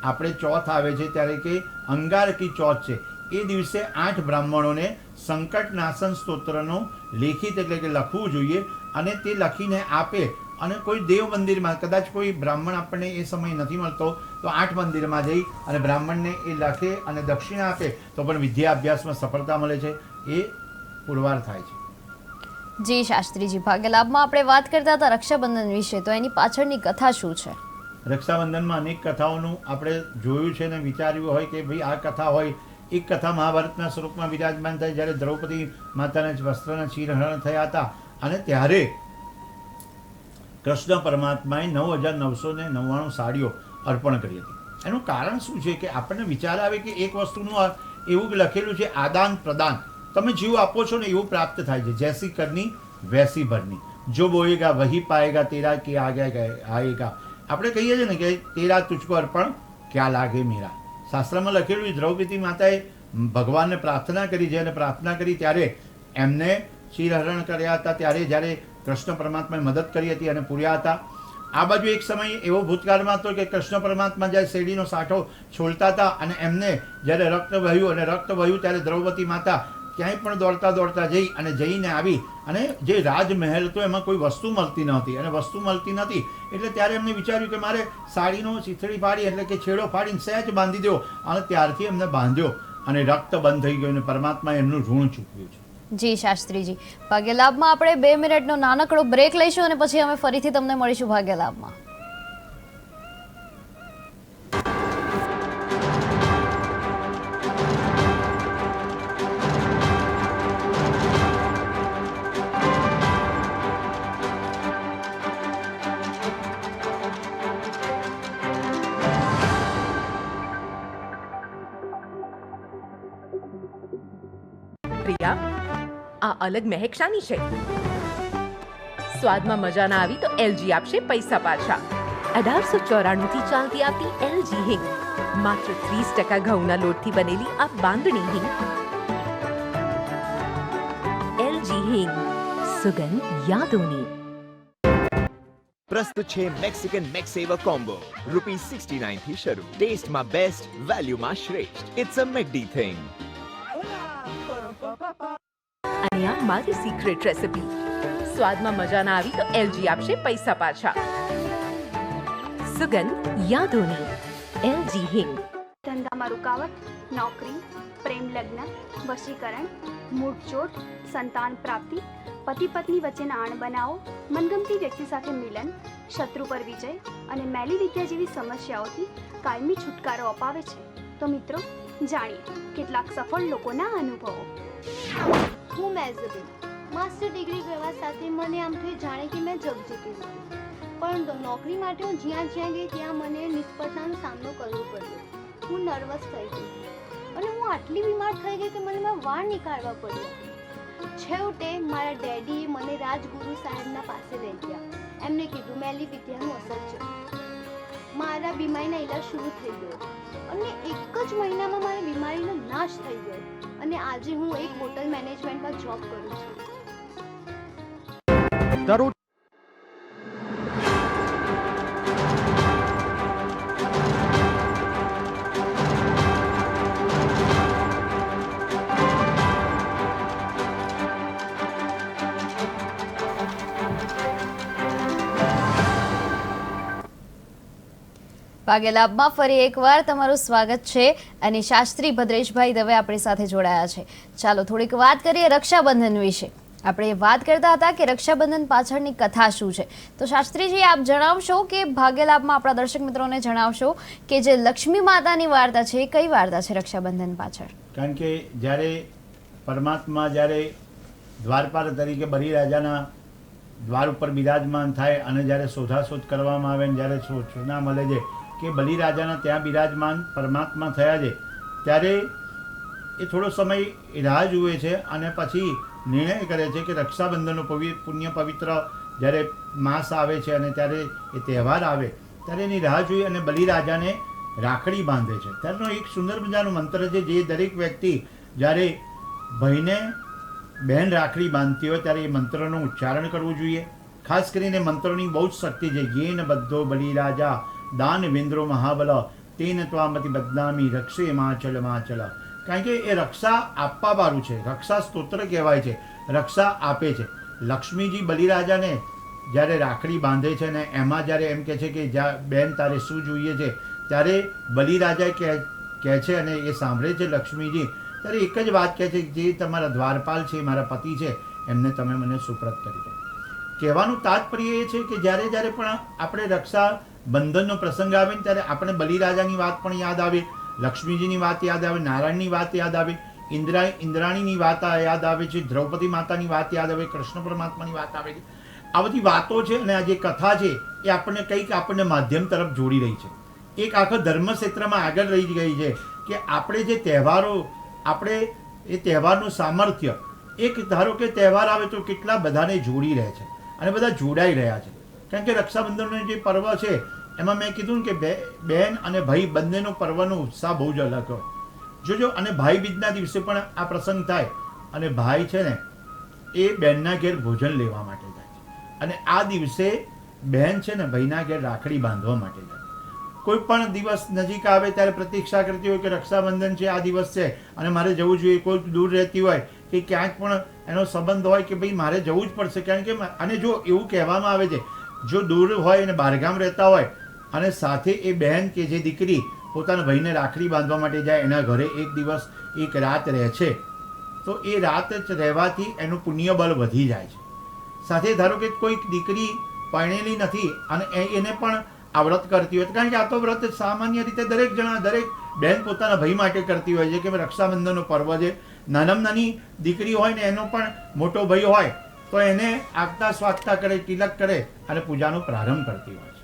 આપણે ચોથ આવે છે ત્યારે કે અંગારકી ચોથ છે, એ દિવસે 8 બ્રાહ્મણોને સંકટનાશન સ્તોત્રનો લેખિત એટલે કે લખવું જોઈએ. અને તે લખીને આપે અને કોઈ દેવ મંદિરમાં, કદાચ કોઈ બ્રાહ્મણ આપણને એ સમય નથી મળતો તો 8 મંદિરમાં જઈ અને બ્રાહ્મણને એ લખે અને દક્ષિણા આપે તો પણ વિદ્યાભ્યાસમાં સફળતા મળે છે, એ પુરવાર થાય છે. જી શાસ્ત્રીજી, ભાગ્ય લાભમાં આપણે વાત કરતા હતા રક્ષાબંધન વિશે, તો એની પાછળની કથા શું છે? રક્ષાબંધનમાં અનેક કથાઓનું આપણે જોયું છે અને વિચાર્યું હોય કે ભાઈ આ કથા હોય. એક કથા મહાભારતના સ્વરૂપમાં વિરાજમાન થાય જ્યારે દ્રૌપદી માતાના વસ્ત્રના ચીરહરણ થયા હતા અને ત્યારે કૃષ્ણ પરમાત્માએ 9,999 સાડીઓ અર્પણ કરી હતી. એનું કારણ શું છે કે આપણને વિચાર આવે કે એક વસ્તુનું એવું લખેલું છે આદાન પ્રદાન, તમે જેવું આપો છો ને એવું પ્રાપ્ત થાય છે. જૈસી કરની વૈસી ભરની, જો બોએગા વહી પાએગા, તેરા કે આએગા. આપણે કહીએ છીએ ને કે તેરા તુજકો અર્પણ ક્યાં લાગે મેરા. શાસ્ત્રમાં લખેલું છે દ્રૌપદી માતાએ ભગવાનને પ્રાર્થના કરી છે અને પ્રાર્થના કરી ત્યારે એમને ચીરહરણ કર્યા હતા, ત્યારે જ્યારે કૃષ્ણ પરમાત્માએ મદદ કરી હતી અને પૂર્યા હતા. આ બાજુ એક સમય એવો ભૂતકાળમાં હતો કે કૃષ્ણ પરમાત્મા જ્યારે શેરડીનો સાંઠો છોલતા હતા અને એમને જ્યારે રક્ત વહ્યું ત્યારે દ્રૌપદી માતા ક્યાંય પણ દોડતા જઈ અને જઈને આવી અને જે રાજમહેલ હતો એમાં કોઈ વસ્તુ મળતી નહોતી અને વસ્તુ મળતી નથી એટલે ત્યારે એમને વિચાર્યું કે મારે સાડીનો ચીથડી ફાડી એટલે કે છેડો ફાડીને સહેજ બાંધી દો, અને ત્યારથી એમને બાંધ્યો અને રક્ત બંધ થઈ ગયું અને પરમાત્માએ એમનું ઋણ ચૂકવ્યું છે. જી શાસ્ત્રીજી, ભાગ્ય લાભમાં આપણે 2 મિનિટનો નાનકડો બ્રેક લઈશું અને પછી અમે ફરીથી તમને મળીશું ભાગ્ય લાભમાં. પ્રિયા, આ અલગ મહેક શાની છે? સ્વાદમાં મજા ના આવી તો એલજી આપશે પૈસા પાછા. 1894 થી ચાલતી આવતી એલજી હિંગ, માત્ર 30% ઘઉંના લોટથી બનેલી આ બાંધણી હિંગ. એલજી હિંગ, સુગંધ યાદોની. પ્રસ્તુત છે મેક્સિકન મેક્સેવર કોમ્બો ₹69 થી શરૂ. ટેસ્ટમાં બેસ્ટ, વેલ્યુમાં શ્રેષ્ઠ. It's a McD thing. અને આ મારી સિક્રેટ રેસિપી. સ્વાદમાં મજા ના આવી તો એલજી આપશે પૈસા પાછા. સુગંધ યાદોની. એલજી હિંગ. ધંધામાં રૂકાવટ, નોકરી, પ્રેમ લગ્ન, વશીકરણ, મૂળચોટ, સંતાન પ્રાપ્તિ, પતિ પત્ની વચ્ચેના અણબનાવો, મનગમતી વ્યક્તિ સાથે મિલન, શત્રુ પર વિજય અને મેલી વિદ્યા જેવી સમસ્યાઓથી કાયમી છુટકારો અપાવે છે. તો મિત્રો, જાણીએ કેટલાક સફળ લોકોના અનુભવો. હું મેઝબેલ, માસ્ટર ડિગ્રી કરવા સાથે મને આમ થયું જાણે કે મેં જગ જીતી લીધું. પરંતુ નોકરી માટે હું જ્યાં ગઈ ત્યાં મને નિષ્ફળતાનો સામનો કરવો પડ્યો. હું નર્વસ થઈ ગઈ અને હું આટલી બીમાર થઈ ગઈ કે મને મારા વાળ નીકાળવા પડ્યા. છેવટે મારા ડેડીએ મને રાજગુરુ સાહેબના પાસે લઈ ગયા. એમને કીધું મેલી વિદ્યાનું અસર છે. મારા બીમારીના ઈલાજ શરૂ થઈ ગયો અને એક જ મહિનામાં મારી બીમારીનો નાશ થઈ ગયો અને આજે હું એક હોટલ મેનેજમેન્ટમાં જોબ કરું છું. ભાગ્ય લાભમાં ફરી એકવાર તમારું સ્વાગત છે અને શાસ્ત્રી ભદ્રેશભાઈ દવે આપણી સાથે જોડાયા છે. ચાલો થોડીક વાત કરીએ રક્ષાબંધન વિશે. આપણે વાત કરતા હતા કે રક્ષાબંધન પાછળની કથા શું છે. તો શાસ્ત્રીજી આપ જણાવશો કે ભાગ્ય લાભમાં આપણા દર્શક મિત્રોને જણાવશો કે જે લક્ષ્મી માતાની વાર્તા છે એ કઈ વાર્તા છે રક્ષાબંધન પાછળ? કારણ કે જ્યારે પરમાત્મા જ્યારે દ્વારપાલ તરીકે બલિરાજાના દ્વાર ઉપર બિરાજમાન થાય અને જ્યારે શોધાશોધ કરવામાં આવે ને જ્યારે સૂચના મળે છે કે બલિરાજાના ત્યાં બિરાજમાન પરમાત્મા થયા છે, ત્યારે એ થોડો સમય રાહ જુએ છે અને પછી નિર્ણય કરે છે કે રક્ષાબંધનનો પુણ્ય પવિત્ર જ્યારે માસ આવે છે અને ત્યારે એ તહેવાર આવે ત્યારે એની રાહ જોઈ અને બલિરાજાને રાખડી બાંધે છે. ત્યારનો એક સુંદર મજાનો મંત્ર છે જે દરેક વ્યક્તિ જ્યારે ભાઈને બહેન રાખડી બાંધતી હોય ત્યારે એ મંત્રનું ઉચ્ચારણ કરવું જોઈએ. ખાસ કરીને મંત્રોની બહુ જ શક્તિ છે. યેન બધ્ધો બલિરાજા દાન વેન્દ્રો મહાબલ તેન ત્વામતિ બદનામી રક્ષે માચલ માચલ. કારણ કે એ રક્ષા આપવાવાળું છે, રક્ષા સ્તોત્ર કહેવાય છે, રક્ષા આપે છે. લક્ષ્મીજી બલિરાજાને જ્યારે રાખડી બાંધે છે ને એમાં જ્યારે એમ કહે છે કે જ્યાં બેન તારે શું જોઈએ છે, ત્યારે બલિરાજા કહે છે અને એ સાંભળે છે લક્ષ્મીજી, ત્યારે એક જ વાત કહે છે કે જે તમારા દ્વારપાલ છે, મારા પતિ છે, એમને તમે મને સુપ્રત કરી દો. કહેવાનું તાત્પર્ય એ છે કે જ્યારે જ્યારે પણ આપણે રક્ષા બંધનનો પ્રસંગ આવે ને ત્યારે આપણે બલિરાજાની વાત પણ યાદ આવે, લક્ષ્મીજીની વાત યાદ આવે, નારાયણની વાત યાદ આવે, ઇન્દ્રાણીની વાત યાદ આવે છે, દ્રૌપદી માતાની વાત યાદ આવે, કૃષ્ણ પરમાત્માની વાત આવે છે. આ બધી વાતો છે અને આ જે કથા છે એ આપણને કંઈક આપણને માધ્યમ તરફ જોડી રહી છે. એક આખા ધર્મ ક્ષેત્રમાં આગળ રહી ગઈ છે કે આપણે જે તહેવારો, આપણે એ તહેવારનું સામર્થ્ય, એક ધારો કે તહેવાર આવે તો કેટલા બધાને જોડી રહે છે અને બધા જોડાઈ રહ્યા છે. કારણ કે રક્ષાબંધનનો જે પર્વ છે એમાં મેં કીધું કે બહેન અને ભાઈ બંનેનો પર્વનો ઉત્સાહ બહુ જ અલગ હોય. જોજો, અને ભાઈ બીજના દિવસે પણ આ પ્રસંગ થાય અને ભાઈ છે ને એ બહેનના ઘેર ભોજન લેવા માટે જાય છે અને આ દિવસે બહેન છે ને ભાઈના ઘેર રાખડી બાંધવા માટે જાય. કોઈ પણ દિવસ નજીક આવે ત્યારે પ્રતીક્ષા કરતી હોય કે રક્ષાબંધન છે, આ દિવસ છે અને મારે જવું જોઈએ. કોઈ દૂર રહેતી હોય કે ક્યાંક પણ એનો સંબંધ હોય કે ભાઈ મારે જવું જ પડશે. કારણ કે અને જો એવું કહેવામાં આવે છે જો દૂર હોય અને બહારગામ રહેતા હોય અને સાથે એ બહેન કે જે દીકરી પોતાના ભાઈને રાખડી બાંધવા માટે જાય, એના ઘરે એક દિવસ એક રાત રહે છે, તો એ રાત જ રહેવાથી એનું પુણ્યબળ વધી જાય છે. સાથે ધારો કે કોઈક દીકરી પરણેલી નથી અને એને પણ આ વ્રત કરતી હોય, કારણ કે આ તો વ્રત સામાન્ય રીતે દરેક બહેન પોતાના ભાઈ માટે કરતી હોય છે કે રક્ષાબંધનનો પર્વ છે. નાનામાં નાની દીકરી હોય ને એનો પણ મોટો ભાઈ હોય તો એને આગતા સ્વાગતા કરે, તિલક કરે અને પૂજાનો પ્રારંભ કરતી હોય છે.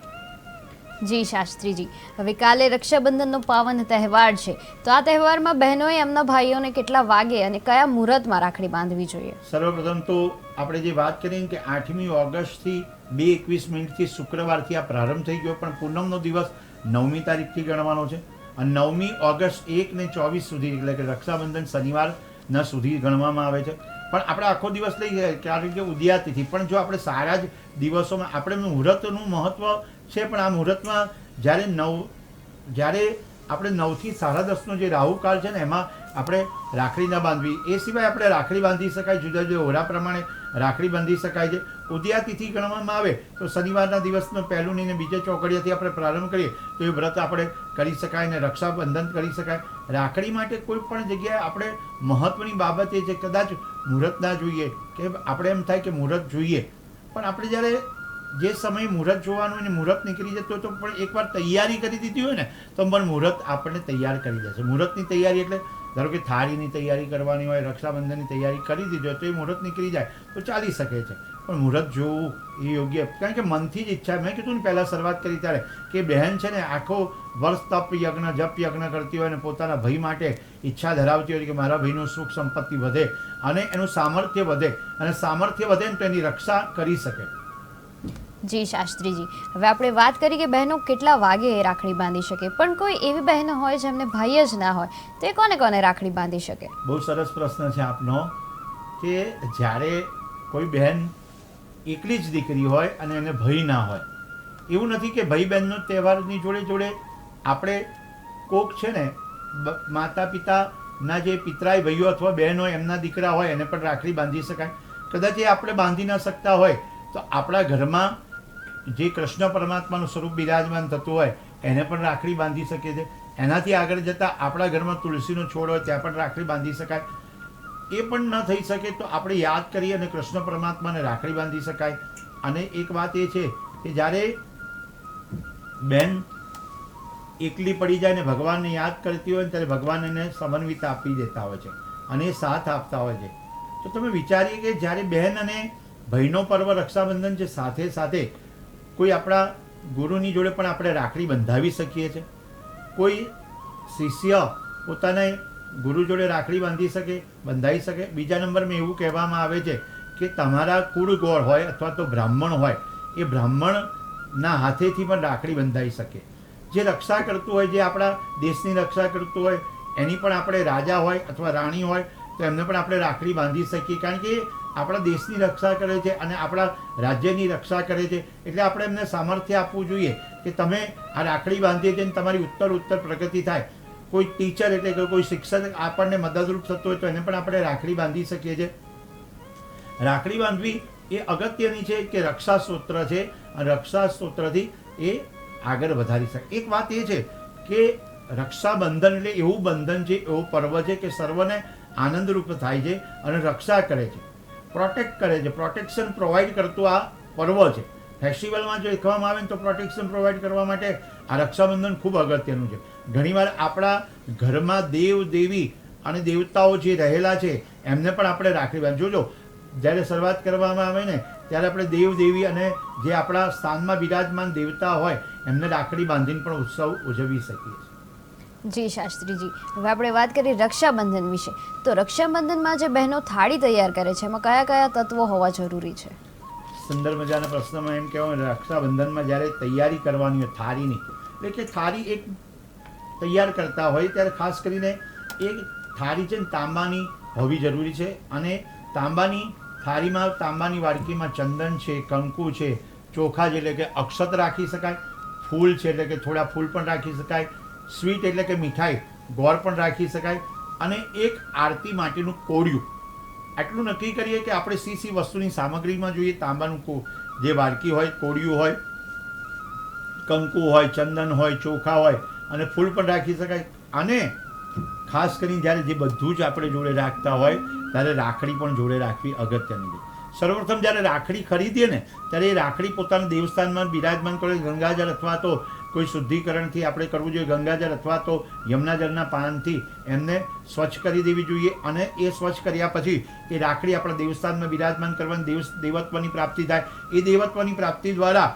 જી શાસ્ત્રીજી, હવે કાલે રક્ષાબંધનનો પાવન તહેવાર છે, તો આ તહેવારમાં બહેનોએ એમના ભાઈઓને કેટલા વાગે અને કયા મુહૂર્તમાં રાખડી બાંધવી જોઈએ? સર્વપ્રથમ તો આપણે જે વાત કરીએ કે 8મી ઓગસ્ટથી 2:21 શુક્રવારથી આ પ્રારંભ થઈ ગયો, પણ પૂનમનો દિવસ 9મી તારીખથી ગણવાનો છે અને 9મી ઓગસ્ટ 1 ને 24 સુધી, એટલે કે રક્ષાબંધન શનિવારના સુધી ગણવામાં આવે છે. પણ આપણે આખો દિવસ લઈએ કારણ કે ઉદયાતિથિ, પણ જો આપણે સારા જ દિવસોમાં આપણે મુહૂર્તનું મહત્વ છે, પણ આ મુહૂર્તમાં જ્યારે આપણે 9 થી 10:30નો જે રાહુકાળ છે ને એમાં આપણે રાખડી ન બાંધવી. એ સિવાય આપણે રાખડી બાંધી શકાય, જુદા જુદા ઓરા પ્રમાણે રાખડી બાંધી શકાય છે. ઉદયાતિથિ ગણવામાં આવે તો શનિવારના દિવસનો પહેલું ને બીજે ચોકડીયાથી આપણે પ્રારંભ કરીએ તો એ વ્રત આપણે કરી શકાય અને રક્ષાબંધન કરી શકાય. રાખડી માટે કોઈ પણ જગ્યાએ આપણે મહત્વની બાબત એ છે કદાચ મુહૂર્ત ના જોઈએ કે આપણે એમ થાય કે મુહૂર્ત જોઈએ, પણ આપણે જ્યારે જે સમયે મુહૂર્ત જોવાનું અને મુહૂર્ત નીકળી જતું હોય તો પણ એકવાર તૈયારી કરી દીધી હોય ને તો પણ મુહૂર્ત આપણને તૈયાર કરી દેશે. મુહૂર્તની તૈયારી એટલે ધારો કે થાળીની તૈયારી કરવાની હોય, રક્ષાબંધનની તૈયારી કરી દીધી હોય તો એ મુહૂર્ત નીકળી જાય તો ચાલી શકે છે, પણ મુહૂર્ત જોવું એ યોગ્ય. કારણ કે મનથી જ ઈચ્છા, મેં કીધું ને પહેલાં શરૂઆત કરી ત્યારે કે બહેન છે ને આખો વર્ષ તપ યજ્ઞ જપ યજ્ઞ કરતી હોય અને પોતાના ભાઈ માટે ઈચ્છા ધરાવતી હોય કે મારા ભાઈનું સુખ સંપત્તિ વધે અને એનું સામર્થ્ય વધે, અને સામર્થ્ય વધે ને તો એની રક્ષા કરી શકે. જી શાસ્ત્રીજી, હવે આપણે વાત કરી કે બહેનો કેટલા વાગે રાખડી બાંધી શકે, પણ કોઈ એવી બહેનો હોય જેમને ભાઈ જ ના હોય તો એ કોને કોને રાખડી બાંધી શકે? બહુ સરસ પ્રશ્ન છે આપનો કે જ્યારે કોઈ બહેન એકલી જ દીકરી હોય અને એને ભાઈ ના હોય, એવું નથી કે ભાઈ બહેનનો તહેવારની જોડે જોડે આપણે કોક છે ને માતા પિતાના જે પિતરાય ભાઈઓ અથવા બહેન હોય એમના દીકરા હોય એને પણ રાખડી બાંધી શકાય. કદાચ એ આપણે બાંધી ન શકતા હોય તો આપણા ઘરમાં જે કૃષ્ણ પરમાત્માનું સ્વરૂપ બિરાજમાન થતું હોય એને પણ રાખડી બાંધી શકીએ છીએ. એનાથી આગળ જતાં આપણા ઘરમાં તુલસીનો છોડ હોય ત્યાં પણ રાખડી બાંધી શકાય. એ પણ ન થઈ શકે તો આપણે યાદ કરીએ અને કૃષ્ણ પરમાત્માને રાખડી બાંધી શકાય. અને એક વાત એ છે કે જ્યારે બેન એકલી પડી જાય ને ભગવાનને યાદ કરતી હોય ને ત્યારે ભગવાન એને સમન્વિત આપી દેતા હોય છે અને એ સાથ આપતા હોય છે. તો તમે વિચારીએ કે જ્યારે બહેન અને ભાઈનો પર્વ રક્ષાબંધન છે, સાથે સાથે કોઈ આપણા ગુરુની જોડે પણ આપણે રાખડી બંધાવી શકીએ છીએ. કોઈ શિષ્ય પોતાના ગુરુ જોડે રાખડી બંધાવી શકે. બીજા નંબરમાં એવું કહેવામાં આવે છે કે તમારા કુળ ગોળ હોય અથવા તો બ્રાહ્મણ હોય, એ બ્રાહ્મણના હાથેથી પણ રાખડી બંધાઈ શકે. જે રક્ષા કરતું હોય, જે આપણા દેશની રક્ષા કરતું હોય, એની પણ આપણે રાજા હોય અથવા રાણી હોય તો એમને પણ આપણે રાખડી બાંધી શકીએ. કારણ કે આપણા દેશની રક્ષા કરે છે અને આપણા રાજ્યની રક્ષા કરે છે. એટલે આપણે એમને સામર્થ્ય આપવું જોઈએ કે તમે આ રાખડી બાંધીએ છીએ અને તમારી ઉત્તર પ્રગતિ થાય. કોઈ ટીચર એટલે કે કોઈ શિક્ષક આપણને મદદરૂપ થતો હોય તો એને પણ આપણે રાખડી બાંધી શકીએ છીએ. રાખડી બાંધવી એ અગત્યની છે કે રક્ષા સ્તોત્ર છે અને રક્ષા સ્તોત્રથી એ આગળ વધારી શકે. એક વાત એ છે કે રક્ષાબંધન એટલે એવું બંધન છે, એવો પર્વ છે કે સર્વને આનંદરૂપ થાય છે અને રક્ષા કરે છે, પ્રોટેક્ટ કરે છે, પ્રોટેક્શન પ્રોવાઈડ કરતું આ પર્વ છે. ફેસ્ટિવલમાં જો કહેવામાં આવે તો પ્રોટેક્શન પ્રોવાઈડ કરવા માટે આ રક્ષાબંધન ખૂબ અગત્યનું છે. ઘણીવાર આપણા ઘરમાં દેવ દેવી અને દેવતાઓ જે રહેલા છે એમને પણ આપણે રાખડી બાંધી. જોજો જ્યારે શરૂઆત કરવામાં આવે ને ત્યારે આપણે દેવ દેવી અને જે આપણા સ્થાનમાં બિરાજમાન દેવતા હોય એમને રાખડી બાંધીને પણ ઉત્સવ ઉજવી શકીએ છીએ. જી શાસ્ત્રીજી, હવે આપણે વાત કરીએ રક્ષાબંધન વિશે. તો રક્ષાબંધનમાં જે બહેનો થાળી તૈયાર કરે છે એમાં કયા કયા તત્વો હોવા જરૂરી છે? સુંદર મજાના પ્રશ્નમાં એમ કહેવાય રક્ષાબંધનમાં જ્યારે તૈયારી કરવાની હોય થાળીની, એટલે કે થાળી એક તૈયાર કરતા હોય ત્યારે ખાસ કરીને એક થાળી છે ને તાંબાની હોવી જરૂરી છે. અને તાંબાની થાળીમાં, તાંબાની વાડકીમાં ચંદન છે, કંકુ છે, ચોખા છે એટલે કે અક્ષત રાખી શકાય, ફૂલ છે એટલે કે થોડા ફૂલ પણ રાખી શકાય, સ્વીટ એટલે કે મીઠાઈ ગોળ પણ રાખી શકાય, અને એક આરતી માટેનું કોળિયું. આટલું નક્કી કરીએ કે આપણે સી વસ્તુની સામગ્રીમાં જોઈએ. તાંબાનું જે વાડકી હોય, કોળિયું હોય, કંકુ હોય, ચંદન હોય, ચોખા હોય અને ફૂલ પણ રાખી શકાય. અને ખાસ કરીને જ્યારે જે બધું જ આપણે જોડે રાખતા હોય ત્યારે રાખડી પણ જોડે રાખવી અગત્યની છે. સર્વપ્રથમ જ્યારે રાખડી ખરીદીએ ને ત્યારે એ રાખડી પોતાના દેવસ્થાનમાં બિરાજમાન કરે. ગંગાજળ અથવા તો કોઈ શુદ્ધિકરણથી આપણે કરવું જોઈએ. ગંગાજળ અથવા તો યમુનાજળના પાનથી એમને સ્વચ્છ કરી દેવી જોઈએ. અને એ સ્વચ્છ કર્યા પછી એ રાખડી આપણા દેવસ્થાનમાં બિરાજમાન કરવાની દેવત્વની પ્રાપ્તિ થાય. એ દેવત્વની પ્રાપ્તિ દ્વારા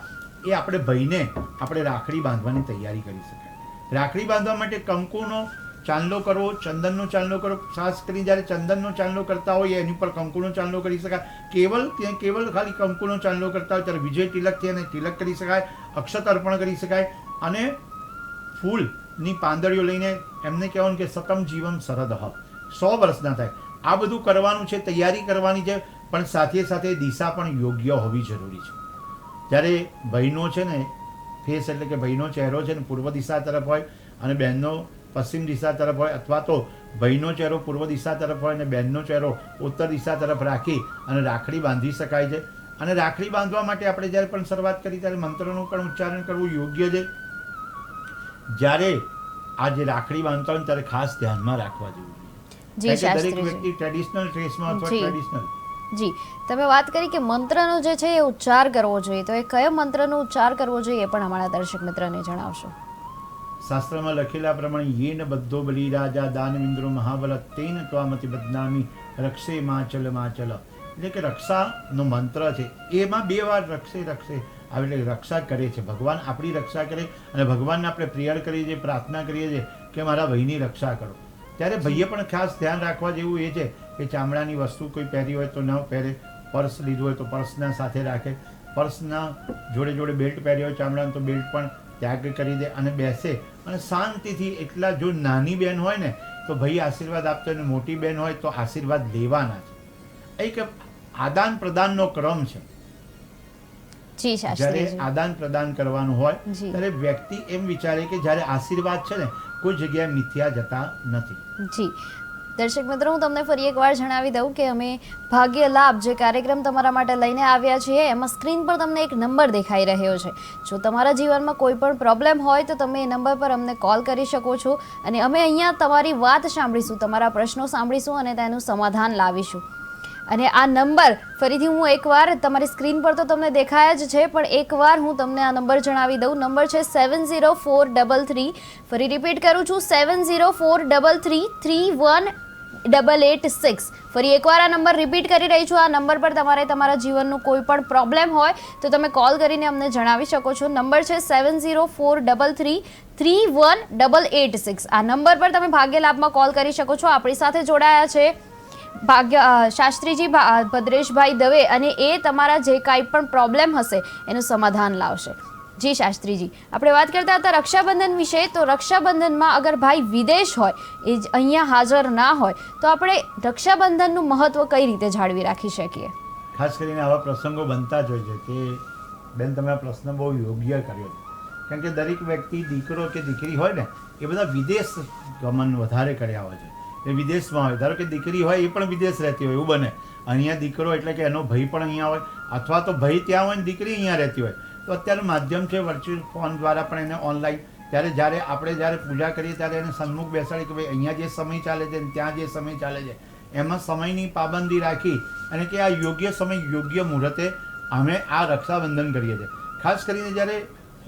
એ આપણે ભાઈને આપણે રાખડી બાંધવાની તૈયારી કરી શકાય. રાખડી બાંધવા માટે કંકુનો ચાંદલો કરવો, ચંદનનો ચાંદલો કરવો. ખાસ કરીને જ્યારે ચંદનનો ચાંદલો કરતા હોય એની પર કંકુનો ચાંદલો કરી શકાય. કેવલ ખાલી કંકુનો ચાંદલો કરતા હોય ત્યારે વિજય તિલકથી એને તિલક કરી શકાય, અક્ષત અર્પણ કરી શકાય. અને ફૂલની પાંદડીઓ લઈને એમને કહેવાનું કે સતમ જીવમ શરદઃ, 100 વર્ષના થાય. આ બધું કરવાનું છે, તૈયારી કરવાની છે, પણ સાથે સાથે દિશા પણ યોગ્ય હોવી જરૂરી છે. જ્યારે ભાઈનો છે ને ફેસ એટલે કે ભાઈનો ચહેરો છે ને પૂર્વ દિશા તરફ હોય અને બહેનનો પશ્ચિમ દિશા તરફ હોય, અથવા તો ભાઈનો ચહેરો પૂર્વ દિશા તરફ હોય અને બહેનનો ચહેરો ઉત્તર દિશા તરફ રાખી અને રાખડી બાંધી શકાય છે. અને રાખડી બાંધવા માટે આપણે જ્યારે પણ શરૂઆત કરી ત્યારે મંત્રનું પણ ઉચ્ચારણ કરવું યોગ્ય છે. જ્યારે આ જે રાખડી બાંધતા હોય ત્યારે ખાસ ધ્યાનમાં રાખવા જેવું છે. દરેક વ્યક્તિ ટ્રેડિશનલ ડ્રેસમાં અથવા ટ્રેડિશનલ. જી, તમે વાત કરી કે મંત્રનો જે છે એ ઉચ્ચાર કરવો જોઈએ, તો એ કયો મંત્રનો ઉચ્ચાર કરવો જોઈએ એ પણ અમારા દર્શક મિત્રને જણાવશો. શાસ્ત્રમાં લખેલા પ્રમાણે યેન બધ્ધો બલિ રાજા દાનવેન્દ્રો મહાબલ તેન ત્વામતિ બદનામી રક્ષે માચલ માચલ. એટલે કે રક્ષાનો મંત્ર છે એમાં 2 વાર રક્ષે રક્ષે આવે એટલે રક્ષા કરે છે. ભગવાન આપણી રક્ષા કરે અને ભગવાનને આપણે પ્રેયર કરીએ છીએ, પ્રાર્થના કરીએ છીએ કે મારા ભાઈની રક્ષા કરો. ત્યારે ભાઈએ પણ ખાસ ધ્યાન રાખવા જેવું એ છે કે ચામડાની વસ્તુ કોઈ પહેરી હોય તો ન પહેરે, પર્સ લીધું હોય તો પર્સના સાથે રાખે, પર્સના જોડે જોડે બેલ્ટ પહેરી હોય ચામડાનું તો બેલ્ટ પણ ત્યાગ કરી દે અને બેસે અને શાંતિથી. એટલા જો નાની બહેન હોય ને તો ભાઈ આશીર્વાદ આપતો હોય, મોટી બહેન હોય તો આશીર્વાદ લેવાના છે. એક આદાન પ્રદાનનો ક્રમ છે. જ્યારે આદાન પ્રદાન કરવાનું હોય ત્યારે વ્યક્તિ એમ વિચારે કે જ્યારે આશીર્વાદ છે ને કોઈ જગ્યાએ મિથ્યા જતા નથી. જી, દર્શક મિત્રો, હું તમને ફરી એકવાર જણાવી દઉં કે અમે ભાગ્ય લાભ જે કાર્યક્રમ તમારા માટે લઈને આવ્યા છીએ એમાં સ્ક્રીન પર તમને એક નંબર દેખાઈ રહ્યો છે. જો તમારા જીવનમાં કોઈ પણ પ્રોબ્લેમ હોય તો તમે એ નંબર પર અમને કોલ કરી શકો છો અને અમે અહીંયા તમારી વાત સાંભળીશું, તમારા પ્રશ્નો સાંભળીશું અને તેનું સમાધાન લાવીશું. અને આ નંબર ફરીથી હું એકવાર તમારી સ્ક્રીન પર તો તમને દેખાય જ છે, પણ એકવાર હું તમને આ નંબર જણાવી દઉં. નંબર છે 704333. ફરી રિપીટ કરું છું, 7043331886. ફરી એકવાર આ નંબર રિપીટ કરી રહી છું. આ નંબર પર તમારે તમારા જીવનનું કોઈ પણ પ્રોબ્લેમ હોય તો તમે કોલ કરીને અમને જણાવી શકો છો. નંબર છે 7043331886. આ નંબર પર તમે ભાગ્ય લાભમાં કોલ કરી શકો છો. આપણી સાથે જોડાયા છે શાસ્ત્રીજી ભદ્રેશભાઈ દવે અને એ તમારા જે કાંઈ પણ પ્રોબ્લેમ હશે એનું સમાધાન લાવશે. જી શાસ્ત્રીજી, આપણે વાત કરતા હતા રક્ષાબંધન વિશે. તો રક્ષાબંધનમાં અગર ભાઈ વિદેશ હોય, એ જ અહીંયા હાજર ના હોય, તો આપણે રક્ષાબંધનનું મહત્વ કઈ રીતે જાળવી રાખી શકીએ? ખાસ કરીને આવા પ્રસંગો બનતા જ હોય છે કે બેન, તમે આ પ્રશ્ન બહુ યોગ્ય કર્યો છે. કારણ કે દરેક વ્યક્તિ, દીકરો કે દીકરી હોય ને, એ બધા વિદેશ ગમન વધારે કર્યા હોય છે. એ વિદેશમાં હોય, ધારો કે દીકરી હોય એ પણ વિદેશ રહેતી હોય, એવું બને. અહીંયા દીકરો એટલે કે એનો ભાઈ પણ અહીંયા હોય, અથવા તો ભાઈ ત્યાં હોય ને દીકરી અહીંયા રહેતી હોય. તો અત્યારનું માધ્યમ છે વર્ચ્યુઅલ ફોન દ્વારા પણ એને ઓનલાઈન, જ્યારે આપણે પૂજા કરીએ ત્યારે એને સન્મુખ બેસાડી કે ભાઈ અહીંયા જે સમય ચાલે છે ને ત્યાં જે સમય ચાલે છે એમાં સમયની પાબંદી રાખી અને કે આ યોગ્ય સમય યોગ્ય મુહૂર્તે અમે આ રક્ષાબંધન કરીએ છીએ. ખાસ કરીને જ્યારે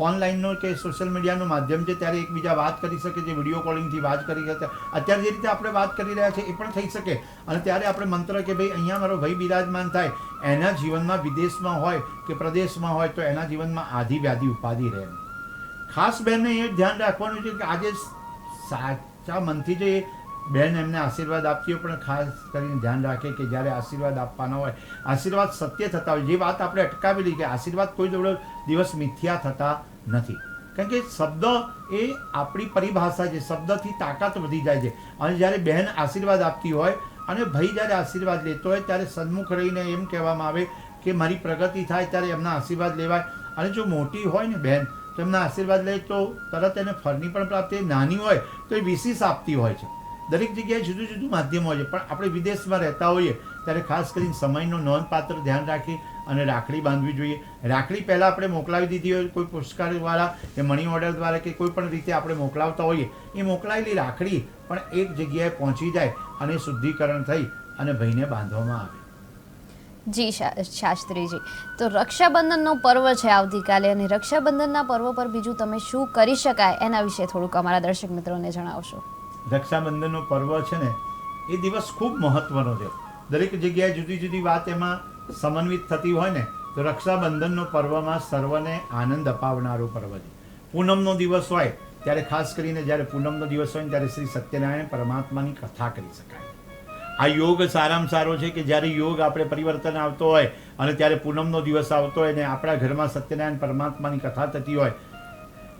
ઓનલાઈનનો કે સોશિયલ મીડિયાનું માધ્યમ છે ત્યારે એકબીજા વાત કરી શકે છે, વિડીયો કોલિંગથી વાત કરી શકે. અત્યારે જે રીતે આપણે વાત કરી રહ્યા છીએ એ પણ થઈ શકે. અને ત્યારે આપણે મંત્ર કે ભાઈ અહીંયા મારો ભાઈ બિરાજમાન થાય, એના જીવનમાં વિદેશમાં હોય કે પ્રદેશમાં હોય તો એના જીવનમાં આધિ વ્યાધિ ઉપાધિ રહે. ખાસ બહેનને એ ધ્યાન રાખવાનું છે કે આજે સાચા મનથી જે બહેન એમને આશીર્વાદ આપતી હોય પણ ખાસ કરીને ધ્યાન રાખે કે જ્યારે આશીર્વાદ આપવાના હોય, આશીર્વાદ સત્ય થતા હોય. જે વાત આપણે અટકાવેલી કે આશીર્વાદ કોઈ દિવસ મિથ્યા થતા નથી. કારણ કે શબ્દ એ આપણી પરિભાષા છે, શબ્દથી તાકાત વધી જાય છે. અને જ્યારે બહેન આશીર્વાદ આપતી હોય અને ભાઈ જ્યારે આશીર્વાદ લેતો હોય ત્યારે સન્મુખ રહીને એમ કહેવામાં આવે કે મારી પ્રગતિ થાય ત્યારે એમના આશીર્વાદ લેવાય. અને જો મોટી હોય ને બહેન તો એમના આશીર્વાદ લે તો તરત એને ફળની પણ પ્રાપ્તિ, નાની હોય તો એ વિશેષ આપતી હોય છે. દરેક જગ્યાએ જુદું જુદું માધ્યમ હોય છે. પણ આપણે વિદેશમાં રહેતા હોઈએ ત્યારે ખાસ કરીને સમયનું નોંધપાત્ર ધ્યાન રાખી અને રાખડી બાંધવી જોઈએ. રાખડી પહેલાં આપણે મોકલાવી દીધી હોય કોઈ પુરસ્કાર દ્વારા કે મની ઓર્ડર દ્વારા કે કોઈ પણ રીતે આપણે મોકલાવતા હોઈએ, એ મોકલાયેલી રાખડી પણ એક જગ્યાએ પહોંચી જાય અને શુદ્ધિકરણ થઈ અને ભાઈને બાંધવામાં આવે. જી શાસ્ત્રીજી, તો રક્ષાબંધનનો પર્વ છે આવતીકાલે અને રક્ષાબંધનના પર્વ પર બીજું તમે શું કરી શકાય એના વિશે થોડુંક અમારા દર્શક મિત્રોને જણાવશો. રક્ષાબંધનનો પર્વ છે ને એ દિવસ ખૂબ મહત્વનો છે. દરેક જગ્યાએ જુદી જુદી વાત એમાં સમન્વિત થતી હોય ને તો રક્ષાબંધનનો પર્વમાં સર્વને આનંદ અપાવનારો પર્વ છે. પૂનમનો દિવસ હોય ત્યારે ખાસ કરીને જ્યારે પૂનમનો દિવસ હોય ત્યારે શ્રી સત્યનારાયણ પરમાત્માની કથા કરી શકાય. આ યોગ સારામાં સારો છે કે જ્યારે યોગ આપણે પરિવર્તન આવતો હોય અને ત્યારે પૂનમનો દિવસ આવતો હોય ને આપણા ઘરમાં સત્યનારાયણ પરમાત્માની કથા થતી હોય.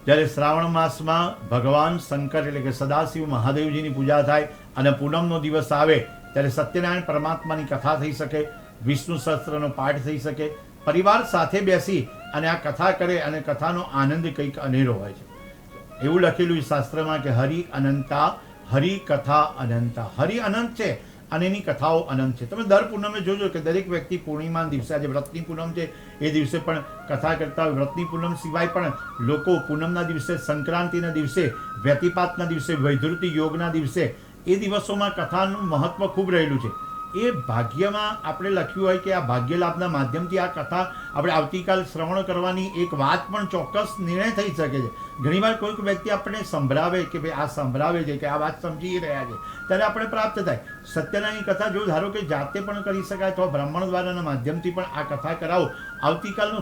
જ્યારે શ્રાવણ માસમાં ભગવાન શંકર એટલે કે સદાશિવ મહાદેવજીની પૂજા થાય અને પૂનમનો દિવસ આવે ત્યારે સત્યનારાયણ પરમાત્માની કથા થઈ શકે, વિષ્ણુ સહસ્ત્રનો પાઠ થઈ શકે. પરિવાર સાથે બેસી અને આ કથા કરે અને કથાનો આનંદ કંઈક અનેરો હોય છે. એવું લખેલું શાસ્ત્રમાં કે હરિ અનંતા, હરિ કથા અનંતા. હરિ અનંત છે અને એની કથાઓ અનંત છે. તમે દર પૂનમે જોજો કે દરેક વ્યક્તિ પૂર્ણિમાના દિવસે, આજે વ્રતની પૂનમ છે એ દિવસે પણ કથા કરતા હોય. વ્રતની પૂનમ સિવાય પણ લોકો પૂનમના દિવસે, સંક્રાંતિના દિવસે, વ્યતિપાતના દિવસે, વૈધૃતિ યોગના દિવસે, એ દિવસોમાં કથાનું મહત્વ ખૂબ રહેલું છે. એ ભાગ્યમાં આપણે લખ્યું હોય કે આ ભાગ્ય લાભના માધ્યમથી આ કથા આપણે આવતીકાલ શ્રવણ કરવાની એક વાત પણ ચોક્કસ નિર્ણય થઈ શકે છે. ઘણીવાર કોઈક વ્યક્તિ આપણને સંભળાવે કે ભાઈ આ સંભળાવે છે કે આ વાત સમજી રહ્યા છે ત્યારે આપણે પ્રાપ્ત થાય. સત્યનારાયણની કથા જો ધારો કે જાતે પણ કરી શકાય તો બ્રાહ્મણ દ્વારાના માધ્યમથી પણ આ કથા કરાવો. આવતીકાલનો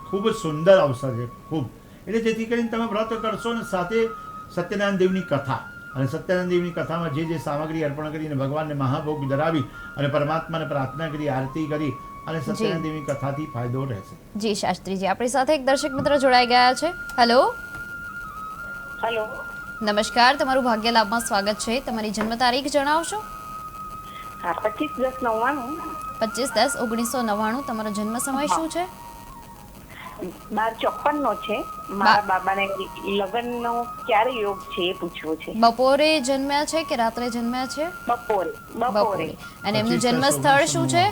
ખૂબ જ સુંદર અવસર છે ખૂબ. એટલે જેથી કરીને તમે વ્રત કરશો ને સાથે સત્યનારાયણ દેવની કથા અને સત્યનારાયણ દેવની કથામાં જે જે સામગ્રી અર્પણ કરીને ભગવાનને મહાભોગ ધરાવી અને પરમાત્માને પ્રાર્થના કરી, આરતી કરી અને સત્યનારાયણ દેવની કથાથી ફાયદો રહેશે. જી શાસ્ત્રીજી, આપણી સાથે એક દર્શક મિત્ર જોડાઈ ગયા છે. હેલો. હેલો, નમસ્કાર, તમારું ભાગ્ય લાભમાં સ્વાગત છે. તમારી જન્મ તારીખ જણાવશો? હા, 25/10/99. 25/10/1999. તમારો જન્મ સમય શું છે? 12:54 નો છે. મારા બાબાને લગ્નનો ક્યારે યોગ છે એ પૂછવું છે. બપોરે જન્મ્યા છે કે રાત્રે જન્મ્યા છે? બપોરે. અને એમનું જન્મ સ્થળ શું છે?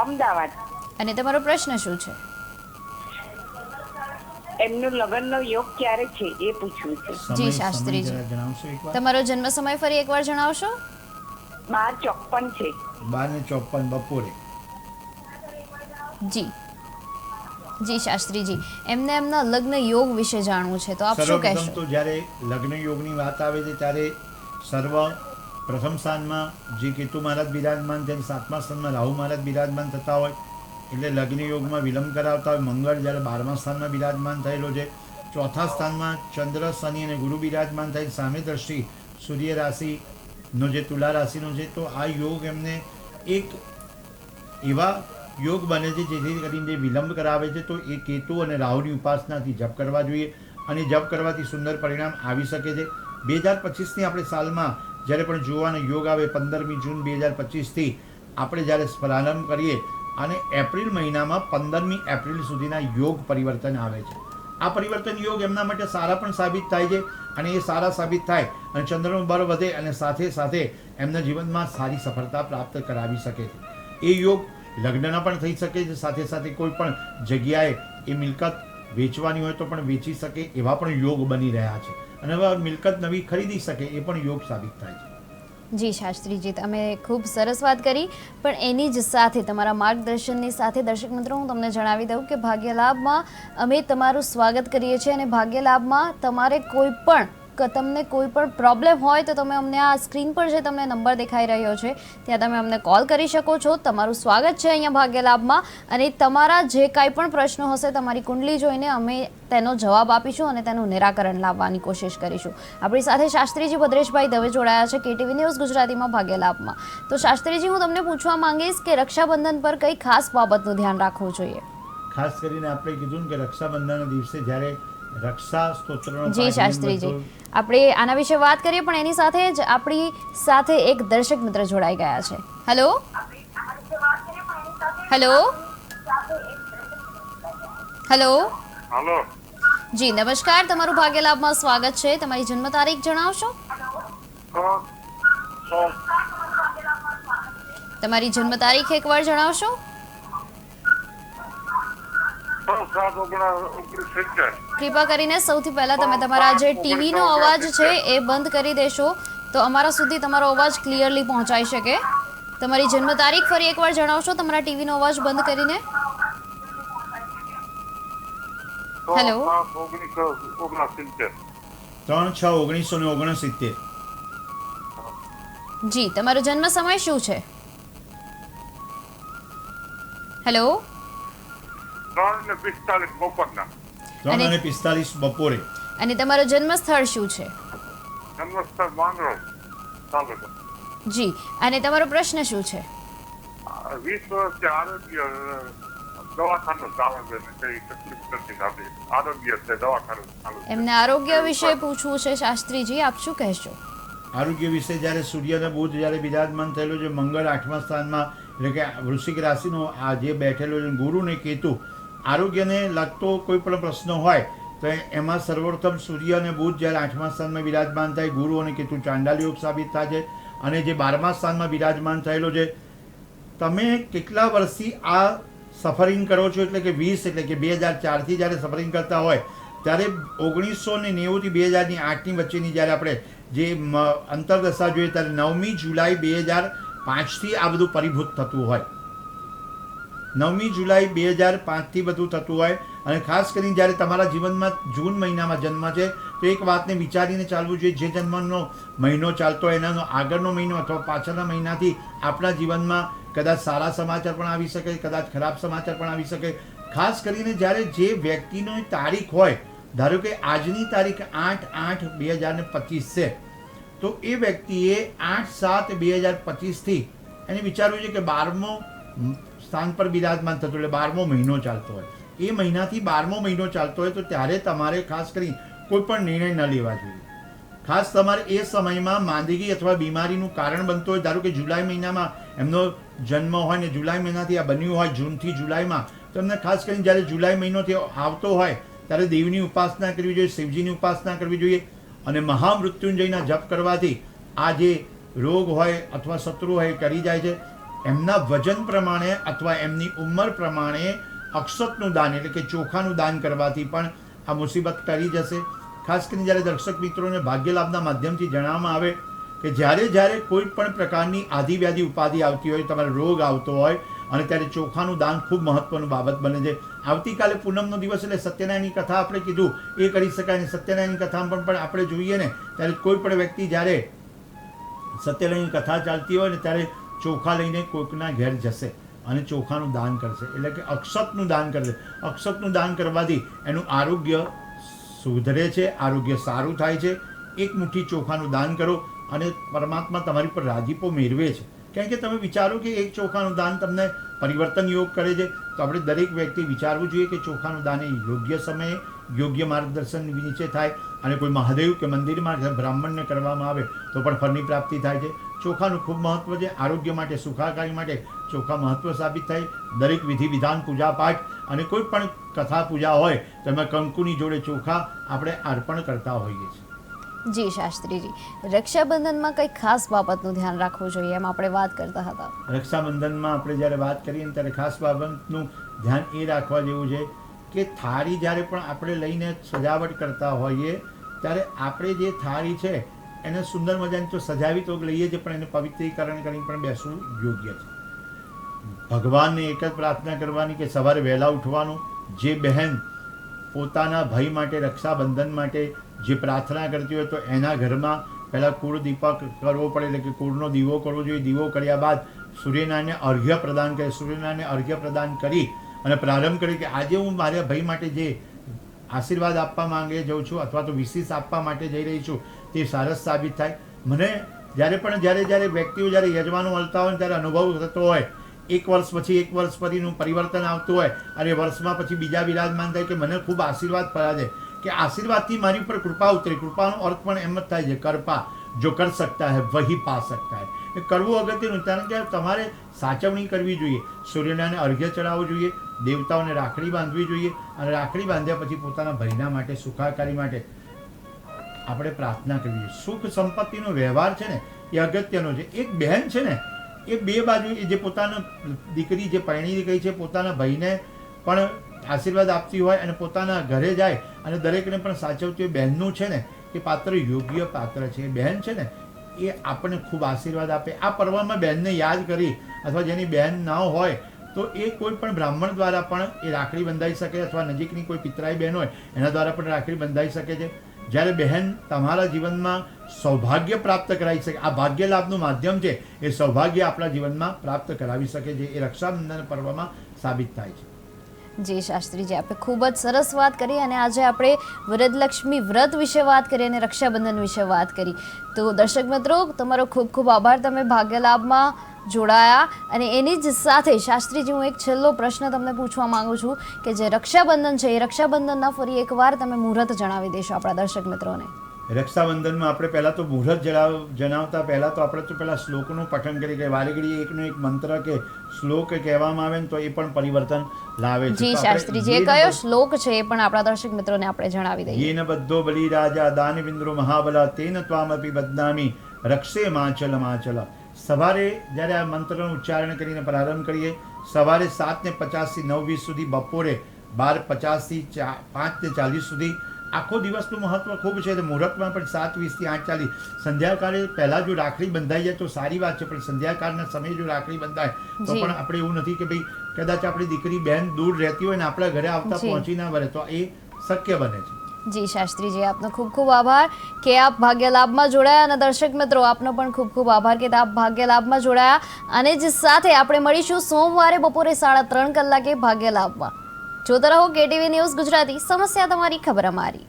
અમદાવાદ. અને તમારો પ્રશ્ન શું છે? એમનું લગ્નનો યોગ ક્યારે છે એ પૂછવું છે. જી શાસ્ત્રીજી, જણાવશો એકવાર? તમારો જન્મ સમય ફરી એકવાર જણાવશો? 12:54 છે. 12:54 બપોરે. જી શાસ્ત્રીજી, એમને એમના લગ્ન યોગ વિશે જાણવું છે, તો આપ શું સર્વપ્રથમ કહેશો? તો જ્યારે લગ્ન યોગની વાત આવે છે ત્યારે સર્વ પ્રથમ સ્થાનમાં જે કેતુ મહારાજ બિરાજમાન છે, 7મા સ્થાનમાં રાહુ મહારાજ બિરાજમાન થતા હોય એટલે લગ્ન યોગમાં વિલંબ કરાવતા હોય. મંગળ જ્યારે 12મા સ્થાનમાં બિરાજમાન થયેલો છે, 4થા સ્થાનમાં ચંદ્ર, શનિ અને ગુરુ બિરાજમાન થાય, સામે દ્રષ્ટિ સૂર્ય રાશિનો જે તુલા રાશિનો છે, તો આ યોગ એમને એક એવા યોગ બને છે જેથી કરીને જે વિલંબ કરાવે છે, તો એ કેતુ અને રાહુની ઉપાસનાથી જપ કરવા જોઈએ અને જપ કરવાથી સુંદર પરિણામ આવી શકે છે. 2025ની આપણે સાલમાં જ્યારે પણ જોવાનો યોગ આવે 15મી જૂન 2025થી આપણે જ્યારે પ્રારંભ કરીએ અને એપ્રિલ મહિનામાં 15મી એપ્રિલ સુધીના યોગ પરિવર્તન આવે છે. આ પરિવર્તન યોગ એમના માટે સારા પણ સાબિત થાય છે અને એ સારા સાબિત થાય અને ચંદ્રનું બળ વધે અને સાથે સાથે એમના જીવનમાં સારી સફળતા પ્રાપ્ત કરાવી શકે છે. એ યોગ લગ્નના પણ થઈ શકે છે, સાથે સાથે કોઈ પણ જગ્યાએ એ મિલકત વેચવાની હોય તો પણ વેચી શકે એવા પણ યોગ બની રહ્યા છે અને હવે મિલકત નવી ખરીદી શકે એ પણ યોગ સાબિત થાય છે. જી શાસ્ત્રીજી, તમે ખૂબ સરસ વાત કરી, પણ એની જ સાથે તમારા માર્ગદર્શનની સાથે દર્શક મિત્રો હું તમને જણાવી દઉં કે ભાગ્યલાભમાં અમે તમારું સ્વાગત કરીએ છીએ અને ભાગ્યલાભમાં તમારે તમને કોઈ પણ પ્રોબ્લેમ હોય તો તમે અમને આ સ્ક્રીન પર જે તમને નંબર દેખાઈ રહ્યો છે ત્યાં તમે અમને કોલ કરી શકો છો. તમારું સ્વાગત છે અહીંયા ભાગ્યલાભમાં અને તમારા જે કાંઈ પણ પ્રશ્નો હશે તમારી કુંડલી જોઈને અમે તેનો જવાબ આપીશું અને તેનું નિરાકરણ લાવવાની કોશિશ કરીશું. આપણી સાથે શાસ્ત્રીજી ભદ્રેશભાઈ દવે જોડાયા છે KTV ન્યૂઝ ગુજરાતીમાં ભાગ્યલાભમાં. તો શાસ્ત્રીજી, હું તમને પૂછવા માંગીશ કે રક્ષાબંધન પર કઈ ખાસ બાબતનું ધ્યાન રાખવું જોઈએ? ખાસ કરીને આપણે કીધું કે રક્ષાબંધનના દિવસે જ્યારે રક્ષા સ્તોત્રનો જી શાસ્ત્રીજી, આપણે આના વિશે વાત કરીએ પણ એની સાથે જ આપણી સાથે એક દર્શક મિત્ર જોડાઈ ગયા છે. હેલો હેલો હેલો હાલો. જી નમસ્કાર, તમારું ભાગ્યલાભમાં સ્વાગત છે. તમારી જન્મ તારીખ જણાવશો? તમારી જન્મ તારીખ એકવાર જણાવશો? કૃપા કરીને સૌથી પહેલા તમે તમારા જે ટીવીનો અવાજ છે એ બંધ કરી દેશો તો અમારા સુધી તમારો અવાજ ક્લિયરલી પહોંચાઈ શકે. તમારી જન્મ તારીખ ફરી એકવાર જણાવશો તમારા ટીવીનો અવાજ બંધ કરીને? હેલો 3/6/1969. જી, તમારો જન્મ સમય શું છે? હેલો 3:45 બપોરે. અને તમારો જન્મ સ્થળ શું છે? જી, અને તમારો પ્રશ્ન શું છે? 20 વર્ષથી આરોગ્ય દવાખાનું ચાલે છે ને કઈ તકલીફ નથી થતી. આરોગ્ય છે દવાખાનું ચાલુ છે. એમને આરોગ્ય વિશે પૂછવું છે શાસ્ત્રીજી, આપ શું કહેશો? આરોગ્ય વિશે જ્યારે સૂર્ય અને બુધ જ્યારે બિરાજમાન થયેલો છે, મંગળ 8મા સ્થાનમાં એટલે કે વૃશ્ચિક રાશિનો આ જે બેઠેલો છે, ગુરુ ને કેતુ, આરોગ્યને લગતો કોઈ પણ પ્રશ્ન હોય તો એમાં સર્વોત્તમ સૂર્ય અને બુધ જ્યારે 8મા સ્થાનમાં બિરાજમાન થાય, ગુરુ અને કેતુ ચાંડાલ યોગ સાબિત થાય છે અને જે 12મા સ્થાનમાં બિરાજમાન થયેલો છે, તમે કેટલા વર્ષથી આ સફરિંગ કરો છો એટલે કે 20 એટલે કે 2004થી જ્યારે સફરિંગ કરતા હોય ત્યારે 1990 થી 2008ની વચ્ચેની જ્યારે આપણે જે અંતરદશા જોઈએ ત્યારે 9મી જુલાઈ 2005થી આ બધું પરિભૂત થતું હોય. 9મી જુલાઈ 2005થી બધું થતું હોય અને ખાસ કરીને જ્યારે તમારા જીવનમાં જૂન મહિનામાં જન્મ છે તો એક વાતને વિચારીને ચાલવું જોઈએ, જે જન્મનો મહિનો ચાલતો હોય એનો આગળનો મહિનો અથવા પાછળના મહિનાથી આપણા જીવનમાં કદાચ સારા સમાચાર પણ આવી શકે, કદાચ ખરાબ સમાચાર પણ આવી શકે. ખાસ કરીને જ્યારે જે વ્યક્તિની તારીખ હોય, ધારો કે આજની તારીખ 8/8/2025 છે તો એ વ્યક્તિએ 8/7/2025થી એને વિચારવું છે કે 12મો સ્થાન પર બિરાજમાન થતું એટલે 12મો મહિનો ચાલતો હોય, એ મહિનાથી 12મો મહિનો ચાલતો હોય તો ત્યારે તમારે ખાસ કરી કોઈ પણ નિર્ણય ન લેવા જોઈએ. ખાસ તમારે એ સમયમાં માંદગી અથવા બીમારીનું કારણ બનતું હોય, ધારો કે જુલાઈ મહિનામાં એમનો જન્મ હોય ને જુલાઈ મહિનાથી આ બન્યું હોય, જૂનથી જુલાઈમાં તો એમને ખાસ કરીને જ્યારે જુલાઈ મહિનો આવતો હોય ત્યારે દેવની ઉપાસના કરવી જોઈએ, શિવજીની ઉપાસના કરવી જોઈએ અને મહામૃત્યુંજયના જપ કરવાથી આ જે રોગ હોય અથવા શત્રુ હોય એ કરી જાય છે. એમના વજન પ્રમાણે અથવા એમની ઉંમર પ્રમાણે અક્ષતનું દાન એટલે કે ચોખાનું દાન કરવાથી પણ આ મુસીબત ટળી જશે. ખાસ કરીને જ્યારે દર્શક મિત્રોને ભાગ્યલાભના માધ્યમથી જણાવવામાં આવે કે જ્યારે કોઈ પણ પ્રકારની આધિવ્યાધિ ઉપાધિ આવતી હોય, તમારો રોગ આવતો હોય અને ત્યારે ચોખાનું દાન ખૂબ મહત્વનું બાબત બને છે. આવતીકાલે પૂનમનો દિવસ એટલે સત્યનારાયણની કથા આપણે કીધું એ કરી શકાય. અને સત્યનારાયણની કથામાં પણ આપણે જોઈએ ને ત્યારે કોઈ પણ વ્યક્તિ જ્યારે સત્યનારાયણની કથા ચાલતી હોય ને ત્યારે ચોખા લઈને કોઈકના ઘેર જશે અને ચોખાનું દાન કરશે, એટલે કે અક્ષતનું દાન કરશે. અક્ષતનું દાન કરવાથી એનું આરોગ્ય સુધરે છે, આરોગ્ય સારું થાય છે. એક મુઠ્ઠી ચોખાનું દાન કરો અને પરમાત્મા તમારી પર રાજીપો મેળવે છે. કારણ કે તમે વિચારો કે એક ચોખાનું દાન તમને પરિવર્તન યોગ કરે છે. તો આપણે દરેક વ્યક્તિ વિચારવું જોઈએ કે ચોખાનું દાન એ યોગ્ય સમયે યોગ્ય માર્ગદર્શન નીચે થાય અને કોઈ મહાદેવ કે મંદિરમાં બ્રાહ્મણને કરવામાં આવે તો પણ ફળની પ્રાપ્તિ થાય છે. ચોખાનું ખૂબ મહત્વ છે. આરોગ્ય માટે, સુખાકારી માટે ચોખા મહત્વ સાબિત થાય. દરેક વિધિ વિધાન, પૂજા પાઠ અને કોઈ પણ કથા પૂજા હોય તો એમાં કંકુની જોડે ચોખા આપણે અર્પણ કરતા હોઈએ છીએ. જી શાસ્ત્રીજી, રક્ષાબંધનમાં કઈ ખાસ બાબતનું ધ્યાન રાખવું જોઈએ એમ આપણે વાત કરતા હતા. રક્ષાબંધનમાં આપણે જ્યારે વાત કરીએ ને ત્યારે ખાસ બાબતનું ધ્યાન એ રાખવા જેવું છે કે થાળી જ્યારે પણ આપણે લઈને સજાવટ કરતા હોઈએ ત્યારે આપણે જે થાળી છે એને સુંદર મજાની તો સજાવી તો લઈએ છીએ પણ એને પવિત્રીકરણ કરીને પણ બેસવું યોગ્ય છે. ભગવાનને એક જ પ્રાર્થના કરવાની કે સવારે વહેલા ઉઠવાનું. જે બહેન પોતાના ભાઈ માટે, રક્ષાબંધન માટે જે પ્રાર્થના કરતી હોય તો એના ઘરમાં પહેલાં કુળ દીપક કરવો પડે, એટલે કે કુળનો દીવો કરવો જોઈએ. દીવો કર્યા બાદ સૂર્યનારાયણને અર્ઘ્ય પ્રદાન કરે. સૂર્યનારાયણને અર્ઘ્ય પ્રદાન કરી અને પ્રારંભ કરી કે આજે હું મારા ભાઈ માટે જે આશીર્વાદ આપવા માંગે જાઉં છું અથવા તો વિશેષ આપવા માટે જઈ રહી છું તે સરસ સાબિત થાય. મને જ્યારે વ્યક્તિઓ જ્યારે યજમાનો મળતા હોય ત્યારે અનુભવ થતો હોય, એક વર્ષ પછીનું પરિવર્તન આવતું હોય અને વર્ષમાં પછી બીજા વિરાજમાન થાય કે મને ખૂબ આશીર્વાદ પડ્યા છે, કે આશીર્વાદથી મારી ઉપર કૃપા ઉતરી. કૃપાનો અર્થ પણ એમ જ થાય છે કૃપા. જો કર સકતા હૈ વહી પા સકતા હૈ. એ કરવું અગત્યનું. કારણ કે તમારે સાચવણી કરવી જોઈએ. સૂર્યનારાયણને અર્ઘ્ય ચડાવવું જોઈએ, દેવતાઓને રાખડી બાંધવી જોઈએ અને રાખડી બાંધ્યા પછી પોતાના ભાઈના માટે, સુખાકારી માટે આપણે પ્રાર્થના કરવી જોઈએ. સુખ સંપત્તિનો વ્યવહાર છે ને એ અગત્યનો છે. એક બહેન છે ને એ બે બાજુ જે પોતાનો દીકરી જે પરણી ગઈ છે પોતાના ભાઈને પણ આશીર્વાદ આપતી હોય અને પોતાના ઘરે જાય અને દરેકને પણ સાચવતી હોય. બહેનનું છે ને એ પાત્ર યોગ્ય પાત્ર છે. બહેન છે ને એ આપણને ખૂબ આશીર્વાદ આપે. આ પર્વમાં બહેનને યાદ કરી અથવા જેની બહેન ન હોય તો એ કોઈ પણ બ્રાહ્મણ દ્વારા પણ એ રાખડી બંધાઈ શકે અથવા નજીકની કોઈ પિતરાઈ બહેન હોય એના દ્વારા પણ રાખડી બંધાઈ શકે છે. જ્યારે બહેન તમારા જીવનમાં સૌભાગ્ય પ્રાપ્ત કરાવી શકે, આ ભાગ્ય લાભનું માધ્યમ છે, એ સૌભાગ્ય આપણા જીવનમાં પ્રાપ્ત કરાવી શકે છે. એ રક્ષાબંધન પર્વમાં સાબિત થાય છે. જી શાસ્ત્રીજી, આપણે ખૂબ જ સરસ વાત કરી અને આજે આપણે વરદલક્ષ્મી વ્રત વિશે વાત કરી અને રક્ષાબંધન વિશે વાત કરી. તો દર્શક મિત્રો, તમારો ખૂબ ખૂબ આભાર. તમે ભાગ્યલાભમાં જોડાયા અને એની જ સાથે શાસ્ત્રીજી, હું એક છેલ્લો પ્રશ્ન તમને પૂછવા માંગુ છું કે જે રક્ષાબંધન છે એ રક્ષાબંધનના ફરી એકવાર તમે મુહૂર્ત જણાવી દેશો આપણા દર્શક મિત્રોને. રક્ષાબંધનમાં આપણે પહેલાં તો મુહૂર્ત જણાવતા પહેલાં તો આપણે તો પહેલાં શ્લોકનું પઠન કરી કે વારે ઘડી એકનો એક મંત્ર કે શ્લોક કહેવામાં આવે ને તો એ પણ પરિવર્તન લાવે છે. જી શાસ્ત્રીજી, એ કયો શ્લોક છે એ પણ આપણા દર્શક મિત્રોને આપણે જણાવી દઈએ. યેન બદ્ધો બલિ રાજા દાનવિન્દ્રો મહાબલા તેન ત્વામપી બદનામી રક્ષે માચલ માચલ. સવારે જ્યારે આ મંત્રનું ઉચ્ચારણ કરીને પ્રારંભ કરીએ, સવારે 7:50 થી 9:20 સુધી, બપોરે 12:50 થી 5:40 સુધી. આખો દિવસનું મહત્વ ખૂબ છે. મુહૂર્તમાં પણ 7:20 થી 8:40. સંધ્યાકાળે પહેલાં જો રાખડી બંધાઈ જાય તો સારી વાત છે, પણ સંધ્યાકાળના સમયે જો રાખડી બંધાય તો પણ આપણે એવું નથી કે ભાઈ કદાચ આપણી દીકરી બહેન દૂર રહેતી હોય ને આપણા ઘરે આવતા પહોંચી ના વળે તો એ શક્ય બને છે. જી શાસ્ત્રીજી, આપનો ખૂબ ખૂબ આભાર કે આપ ભાગ્યલાભમાં જોડાયા અને દર્શક મિત્રો આપનો પણ ખૂબ ખૂબ આભાર કે આપ ભાગ્યલાભમાં જોડાયા. અને જ સાથે આપણે મળીશું સોમવારે બપોરે 3:30 કલાકે ભાગ્યલાભમાં. જોતા રહો KTV ન્યૂઝ ગુજરાતી. સમસ્યા તમારી, ખબર અમારી.